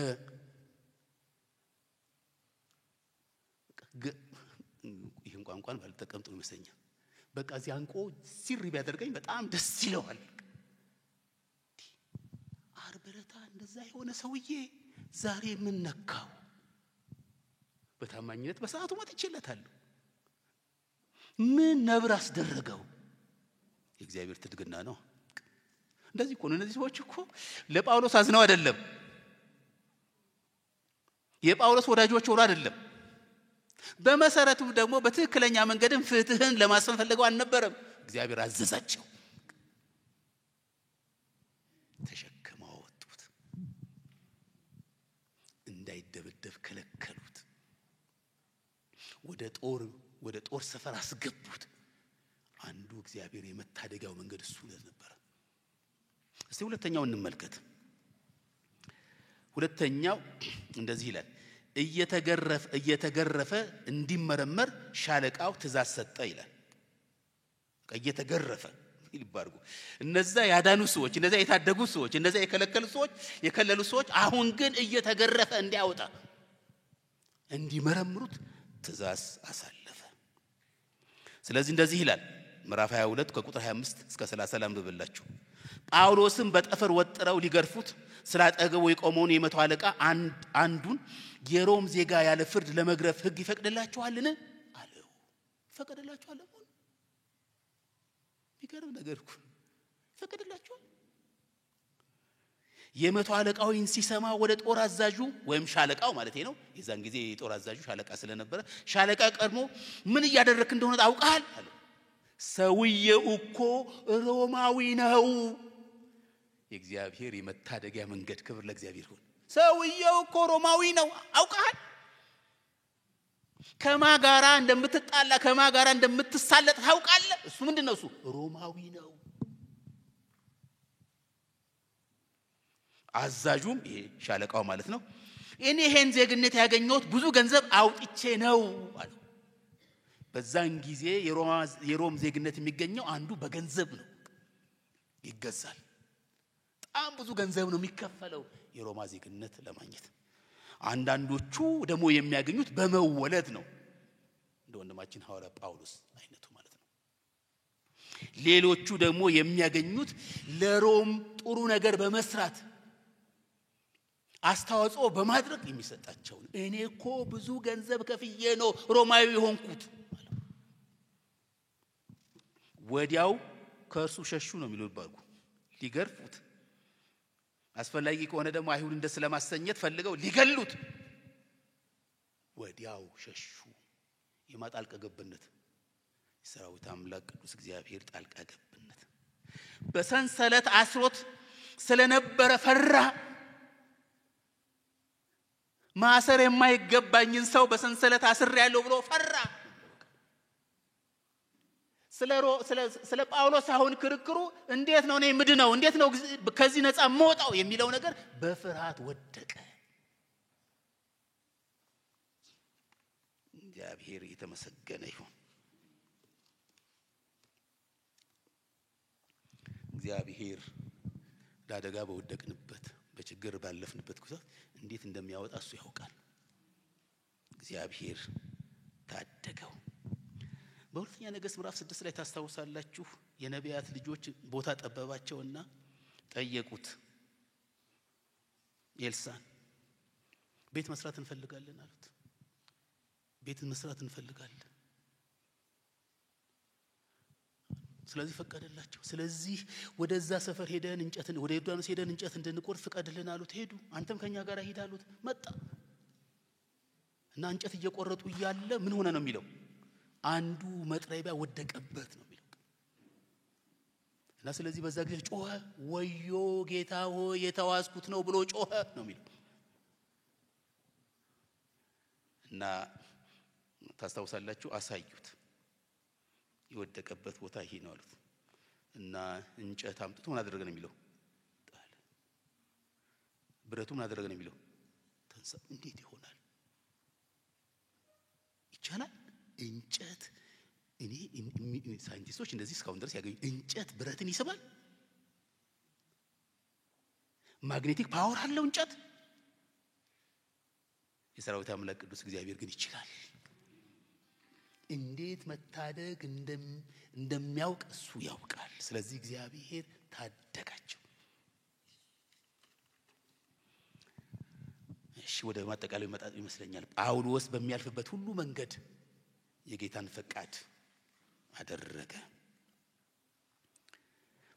ይሄን ቋንቋን ባልተቀምጡ ይመስለኛል። በቃ እዚህ አንቆ ሲሪ ቢያደርገኝ በጣም ደስ ይለዋል። አርበለታ እንደዛ የሆነ ሰውዬ ዛሬ ምን ነካው? በታማኝነት በሰዓቱ መጥቼለታለሁ። ምን ነብር አስደረገው? የእግዚአብሔር ትድግና ነው። እንደዚህ እኮ ነው። እነዚህ ሰዎች እኮ ለጳውሎስ አዝነው አይደለም፣ የጳውሎስ ወዳጆች ሆኖ አይደለም። በመሰረቱ ደግሞ በትክክለኛ መንገድም ፍትህን ለማስፈን ፈልገው አልነበረም። እግዚአብሔር አዘዛቸው። ተሸክመው ወጡት። እንዳይደበደብ ከለከሉት። ወደ ጦር ሰፈር አስገቡት። አንዱ እግዚአብሔር የመታደጊያው መንገድ እሱ ነበር። እስቲ ሁለተኛው እንመልከት። ሁለተኛው እንደዚህ ይላል፣ እየተገረፈ እንዲመረመር ሻለቃው ትእዛዝ ሰጠ ይላል። እየተገረፈ ይልባርጉ እነዛ ያዳኑ ሰዎች፣ እነዛ የታደጉ ሰዎች፣ እነዛ የከለሉ ሰዎች አሁን ግን እየተገረፈ እንዲያወጣ እንዲመረምሩት ትእዛዝ አሳለፈ። ስለዚህ እንደዚህ ይላል ምዕራፍ 22 ከቁጥር 25 እስከ 30 ላንብብላችሁ። ጳውሎስም በጠፈር ወጥረው ሊገርፉት ስላጠገቡ የቆመውን የመቶ አለቃ አንዱን የሮም ዜጋ ያለ ፍርድ ለመግረፍ ሕግ ይፈቅድላችኋልን አለው። ይፈቅድላችኋል? ይገርም ነገር እኮ ይፈቅድላችኋል። የመቶ አለቃውን ሲሰማ ወደ ጦር አዛዡ ወይም ሻለቃው ማለት ነው። የዛን ጊዜ የጦር አዛዡ ሻለቃ ስለነበረ ሻለቃ ቀድሞ ምን እያደረክ እንደሆነ ታውቃል አለ። ሰውየው እኮ ሮማዊ ነው። የእግዚአብሔር የመታደጊያ መንገድ፣ ክብር ለእግዚአብሔር ይሁን። ሰውየው እኮ ሮማዊ ነው አውቃል። ከማጋራ እንደምትጣላ ከማጋራ እንደምትሳለጥ ታውቃለህ። እሱ ምንድነው? እሱ ሮማዊ ነው። አዛዡም ይሄ ሻለቃው ማለት ነው፣ እኔ ይሄን ዜግነት ያገኘሁት ብዙ ገንዘብ አውጥቼ ነው አለ። በዛን ጊዜ የሮም ዜግነት የሚገኘው አንዱ በገንዘብ ነው፣ ይገዛል። በጣም ብዙ ገንዘብ ነው የሚከፈለው የሮማ ዜግነት ለማግኘት። አንዳንዶቹ ደግሞ የሚያገኙት በመወለድ ነው፣ እንደ ወንድማችን ሐዋርያ ጳውሎስ አይነቱ ማለት ነው። ሌሎቹ ደግሞ የሚያገኙት ለሮም ጥሩ ነገር በመስራት አስተዋጽኦ በማድረግ የሚሰጣቸው። እኔ እኮ ብዙ ገንዘብ ከፍዬ ነው ሮማዊ ሆንኩት። ወዲያው ከእርሱ ሸሹ ነው የሚሉት። ባርኩ ሊገርፉት፣ አስፈላጊ ከሆነ ደግሞ አይሁድን ደስ ለማሰኘት ፈልገው ሊገሉት ወዲያው ሸሹ። የማጣልቃ ገብነት፣ የሰራዊት አምላክ ቅዱስ እግዚአብሔር ጣልቃ ገብነት። በሰንሰለት አስሮት ስለነበረ ፈራ። ማሰር የማይገባኝን ሰው በሰንሰለት አስሬያለሁ ብሎ ፈራ። ስለ ጳውሎስ አሁን ክርክሩ እንዴት ነው እኔ ምድነው እንዴት ነው ከዚህ ነፃ መውጣው የሚለው ነገር በፍርሃት ወደቀ። እግዚአብሔር የተመሰገነ ይሁን። እግዚአብሔር ለአደጋ በወደቅንበት በችግር ባለፍንበት ጊዜ እንዴት እንደሚያወጣ እሱ ያውቃል። እግዚአብሔር ታደገው። በሁለተኛ ነገሥት ምዕራፍ 6 ላይ ታስታውሳላችሁ። የነቢያት ልጆች ቦታ ጠበባቸውና ጠየቁት ኤልሳዕን ቤት መስራት እንፈልጋለን አሉት። ቤት መስራት እንፈልጋለን። ስለዚህ ፈቀደላቸው። ስለዚህ ወደዛ ሰፈር ሄደን እንጨትን ወደ ዮርዳኖስ ሄደን እንጨት እንድንቆርጥ ፈቀደልን አሉት። ሄዱ። አንተም ከኛ ጋር ሂድ አሉት። መጣ እና እንጨት እየቆረጡ እያለ ምን ሆነ ነው የሚለው? አንዱ መጥረቢያ ወደቀበት ነው የሚለው። እና ስለዚህ በዛ ጊዜ ጮኸ፣ ወዮ ጌታ ሆይ የተዋስኩት ነው ብሎ ጮኸ ነው የሚለው። እና ታስታውሳላችሁ አሳዩት። የወደቀበት ቦታ ይሄ ነው አሉት። እና እንጨት አምጥቶ ምን አደረገ ነው የሚለው? ጣለ። ብረቱ ምን አደረገ ነው የሚለው? ተንሳ። እንዴት ይሆናል? ይቻላል? እንጨት እኔ ሳይንቲስቶች እንደዚህ እስካሁን ድረስ ያገኙ እንጨት ብረትን ይስባል? ማግኔቲክ ፓወር አለው እንጨት። የሰራዊት አምላክ ቅዱስ እግዚአብሔር ግን ይችላል። እንዴት መታደግ እንደሚያውቅ እሱ ያውቃል። ስለዚህ እግዚአብሔር ታደጋቸው። እሺ ወደ ማጠቃለያው መጣጥ ይመስለኛል። ጳውሎስ በሚያልፍበት ሁሉ መንገድ የጌታን ፈቃድ አደረገ።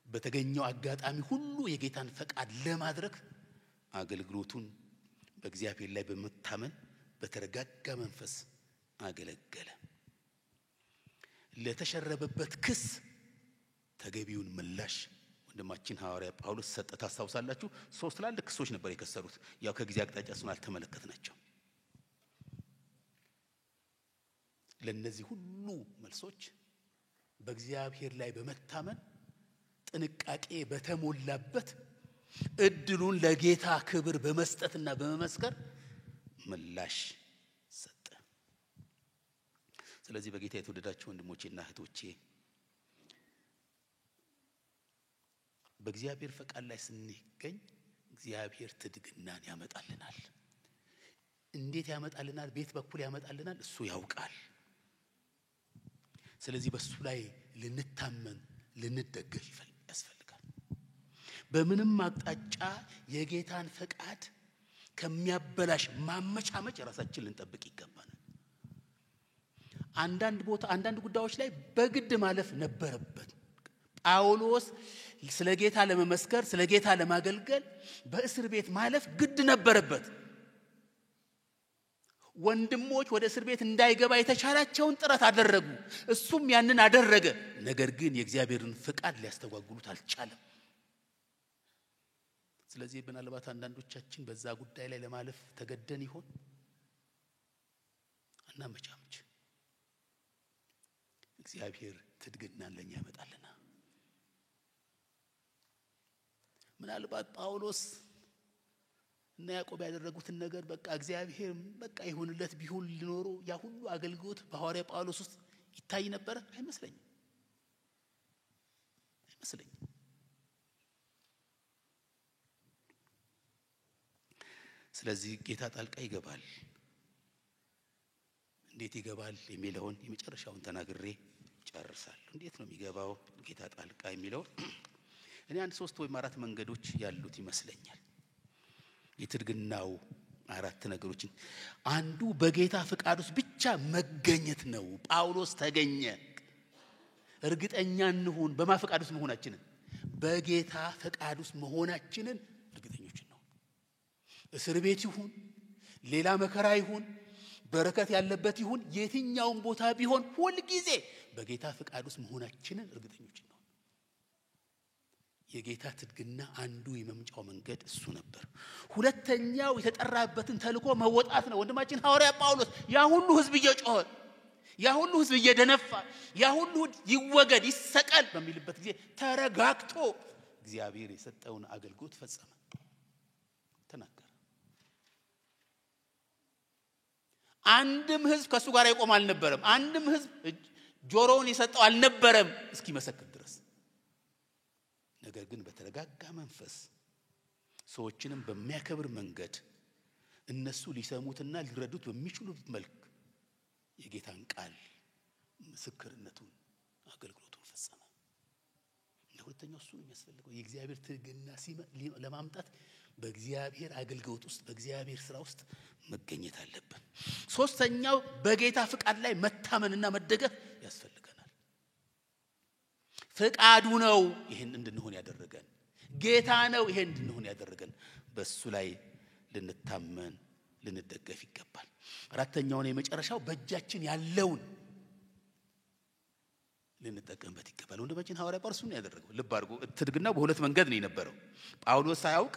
በተገኘው አጋጣሚ ሁሉ የጌታን ፈቃድ ለማድረግ አገልግሎቱን በእግዚአብሔር ላይ በመታመን በተረጋጋ መንፈስ አገለገለ። ለተሸረበበት ክስ ተገቢውን ምላሽ ወንድማችን ሐዋርያ ጳውሎስ ሰጠ። ታስታውሳላችሁ 3 ትላልቅ ክሶች ነበር የከሰሩት። ያው ከጊዜ አቅጣጫ እሱን አልተመለከትናቸው። ለነዚህ ሁሉ መልሶች በእግዚአብሔር ላይ በመታመን ጥንቃቄ በተሞላበት እድሉን ለጌታ ክብር በመስጠትና በመመስከር ምላሽ ሰጠ። ስለዚህ በጌታ የተወደዳችሁ ወንድሞቼና እህቶቼ በእግዚአብሔር ፈቃድ ላይ ስንገኝ እግዚአብሔር ትድግናን ያመጣልናል። እንዴት ያመጣልናል? ቤት በኩል ያመጣልናል። እሱ ያውቃል። ስለዚህ በሱ ላይ ልንታመን ልንደገፍ ያስፈልጋል። በምንም አቅጣጫ የጌታን ፈቃድ ከሚያበላሽ ማመቻመጭ ራሳችንን ልንጠብቅ ይገባናል። አንዳንድ ጉዳዮች ላይ በግድ ማለፍ ነበረበት። ጳውሎስ ስለ ጌታ ለመመስከር ስለ ጌታ ለማገልገል በእስር ቤት ማለፍ ግድ ነበረበት። ወንድሞች ወደ እስር ቤት እንዳይገባ የተቻላቸውን ጥረት አደረጉ። እሱም ያንን አደረገ። ነገር ግን የእግዚአብሔርን ፈቃድ ሊያስተጓጉሉት አልቻለም። ስለዚህ በናልባት አንዳንዶቻችን በዛ ጉዳይ ላይ ለማለፍ ተገደን ይሆን? እናመቻመች። እግዚአብሔር ትድግናን ለኛ ያመጣልና ምናልባት ጳውሎስ እና ያዕቆብ ያደረጉትን ነገር በቃ እግዚአብሔር በቃ ይሁንለት ቢሆን ሊኖሩ ያ ሁሉ አገልግሎት በሐዋርያ ጳውሎስ ውስጥ ይታይ ነበር? አይመስለኝም። ስለዚህ ጌታ ጣልቃ ይገባል። እንዴት ይገባል የሚለውን የመጨረሻውን ተናግሬ ጨርሳለሁ። እንዴት ነው የሚገባው ጌታ ጣልቃ የሚለው? እኔ 3 ወይም 4 መንገዶች ያሉት ይመስለኛል። የትድግናው 4 ነገሮችን አንዱ በጌታ ፈቃድ ውስጥ ብቻ መገኘት ነው። ጳውሎስ ተገኘ። እርግጠኛ እንሁን በማፈቃድ ውስጥ መሆናችንን፣ በጌታ ፈቃድ ውስጥ መሆናችንን እርግጠኞች ነው። እስር ቤት ይሁን ሌላ መከራ ይሁን በረከት ያለበት ይሁን የትኛውም ቦታ ቢሆን ሁሉ ጊዜ በጌታ ፈቃድ ውስጥ መሆናችንን እርግጠኞች ነው። የጌታ ትድግና አንዱ የመምጫው መንገድ እሱ ነበር። ሁለተኛው የተጠራበትን ተልእኮ መወጣት ነው። ወንድማችን ሐዋርያ ጳውሎስ ያ ሁሉ ሕዝብ እየጮኸ ያ ሁሉ ህዝብ እየደነፋ ያ ሁሉ ይወገድ ይሰቀል በሚልበት ጊዜ ተረጋግቶ እግዚአብሔር የሰጠውን አገልግሎት ፈጸመ፣ ተናገረ። አንድም ህዝብ ከሱ ጋር ይቆም አልነበረም። አንድም ህዝብ ጆሮውን የሰጠው አልነበረም እስኪመሰክር ድረስ። ነገር ግን በተረጋጋ መንፈስ ሰዎችንም በሚያከብር መንገድ እነሱ ሊሰሙትና ሊረዱት በሚችሉት መልክ የጌታን ቃል ምስክርነቱን አገልግሎቱን ፈጸመ። ለሁለተኛው እሱ ነው የሚያስፈልገው። የእግዚአብሔር ትግልና ለማምጣት በእግዚአብሔር አገልግሎት ውስጥ በእግዚአብሔር ሥራ ውስጥ መገኘት አለብን። ሶስተኛው በጌታ ፍቃድ ላይ መታመንና መደገፍ ያስፈልገናል። ፍቃዱ ነው ይሄን እንድንሆን ያደረገን፣ ጌታ ነው ይሄን እንድንሆን ያደረገን። በሱ ላይ ልንታመን ልንደገፍ ይገባል። አራተኛው ነው የመጨረሻው በእጃችን ያለውን ልንጠቀምበት ይገባል። ወንድማችን ሐዋርያ ጳውሎስ ነው ያደረገው። ልብ አድርጎ ትድግናው በሁለት መንገድ ነው የነበረው። ጳውሎስ ሳያውቅ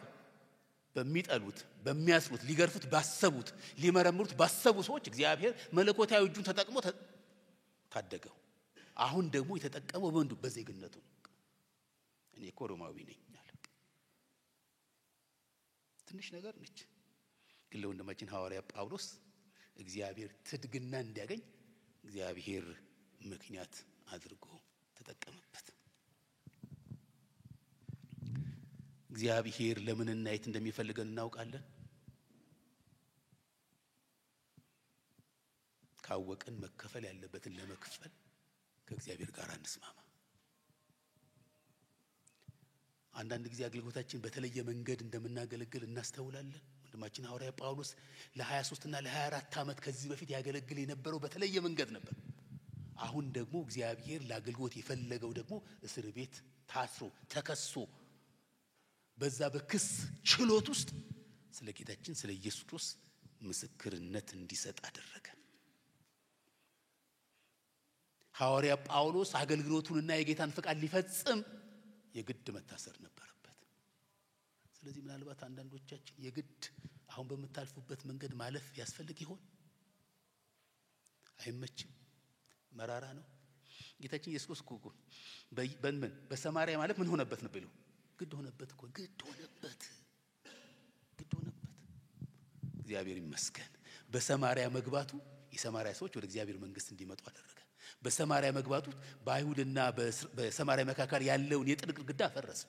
በሚጠሉት በሚያስሩት ሊገርፉት ባሰቡት ሊመረምሩት ባሰቡ ሰዎች እግዚአብሔር መለኮታዊ እጁን ተጠቅሞ ታደገው። አሁን ደግሞ የተጠቀመው በወንዱ በዜግነቱ እኔ እኮ ሮማዊ ነኝ አለ። ትንሽ ነገር ነች፣ ግን ለወንድማችን ሐዋርያ ጳውሎስ እግዚአብሔር ትድግና እንዲያገኝ እግዚአብሔር ምክንያት አድርጎ ተጠቀመበት። እግዚአብሔር ለምንና የት እንደሚፈልገን እናውቃለን። ካወቅን መከፈል ያለበትን ለመክፈል ከእግዚአብሔር ጋር እንስማማ። አንዳንድ ጊዜ አገልግሎታችን በተለየ መንገድ እንደምናገለግል እናስተውላለን። ወንድማችን ሐዋርያ ጳውሎስ ለ23 እና ለ24 ዓመት ከዚህ በፊት ያገለግል የነበረው በተለየ መንገድ ነበር። አሁን ደግሞ እግዚአብሔር ለአገልግሎት የፈለገው ደግሞ እስር ቤት ታስሮ ተከሶ በዛ በክስ ችሎት ውስጥ ስለ ጌታችን ስለ ኢየሱስ ክርስቶስ ምስክርነት እንዲሰጥ አደረገ። ሐዋርያ ጳውሎስ አገልግሎቱንና የጌታን ፍቃድ ሊፈጽም የግድ መታሰር ነበረበት። ስለዚህ ምናልባት አንዳንዶቻችን የግድ አሁን በመታልፉበት መንገድ ማለፍ ያስፈልግ ይሆን? አይመችም፣ መራራ ነው። ጌታችን ኢየሱስ ክርስቶስ በሰማርያ ማለት ምን ሆነበት ነው ብለው ግድ ሆነበት እኮ ግድ ሆነበት። እግዚአብሔር ይመስገን በሰማርያ መግባቱ የሰማርያ ሰዎች ወደ እግዚአብሔር መንግስት እንዲመጡ አደረገ። በሰማርያ መግባቱ በአይሁድና በሰማርያ መካከል ያለውን የጥል ግድግዳ ፈረሰ።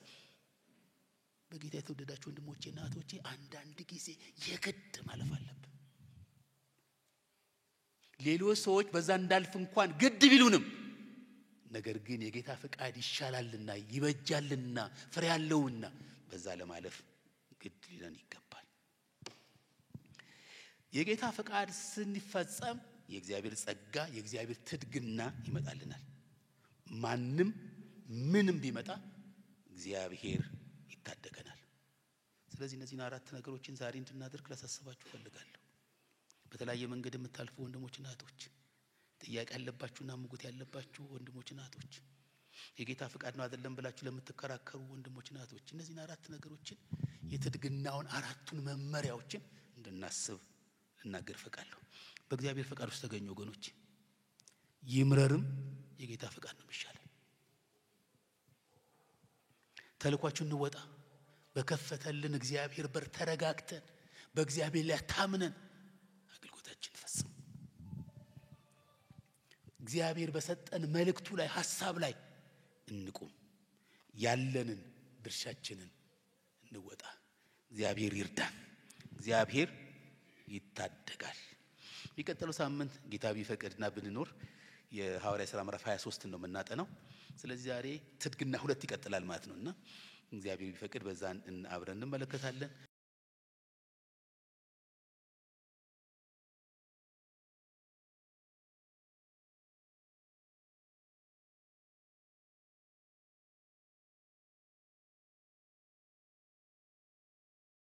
በጌታ የተወደዳችሁ ወንድሞቼና እህቶቼ አንዳንድ ጊዜ የግድ ማለፍ አለብን። ሌሎች ሰዎች በዛ እንዳልፍ እንኳን ግድ ቢሉንም ነገር ግን የጌታ ፍቃድ ይሻላልና ይበጃልና ፍሬ ያለውና በዛ ለማለፍ ግድ ሊለን ይገባል። የጌታ ፍቃድ ስንፈጸም የእግዚአብሔር ጸጋ የእግዚአብሔር ትድግና ይመጣልናል። ማንም ምንም ቢመጣ እግዚአብሔር ይታደገናል። ስለዚህ እነዚህን አራት ነገሮችን ዛሬ እንድናደርግ ላሳስባችሁ ፈልጋለሁ። በተለያየ መንገድ የምታልፉ ወንድሞችና እህቶች፣ ጥያቄ ያለባችሁና ሙግት ያለባችሁ ወንድሞችና እህቶች፣ የጌታ ፍቃድ ነው አይደለም ብላችሁ ለምትከራከሩ ወንድሞችና እህቶች እነዚህን አራት ነገሮችን የትድግናውን አራቱን መመሪያዎችን እንድናስብ ልናገር ፈቃለሁ። በእግዚአብሔር ፍቃድ ውስጥ ተገኙ ወገኖች። ይምረርም የጌታ ፍቃድ ነው የሚሻለው። ተልኳችሁን እንወጣ። በከፈተልን እግዚአብሔር በር ተረጋግተን በእግዚአብሔር ላይ ታምነን አገልግሎታችንን ፈጽም። እግዚአብሔር በሰጠን መልእክቱ ላይ ሐሳብ ላይ እንቁም። ያለንን ድርሻችንን እንወጣ። እግዚአብሔር ይርዳን። እግዚአብሔር ይታደጋል። የሚቀጥለው ሳምንት ጌታ ቢፈቅድና ብንኖር የሐዋርያ ሥራ ምዕራፍ 23 ነው የምናጠናው። ስለዚህ ዛሬ ትድግና 2 ይቀጥላል ማለት ነውና እግዚአብሔር ቢፈቅድ በዛን አብረን እንመለከታለን።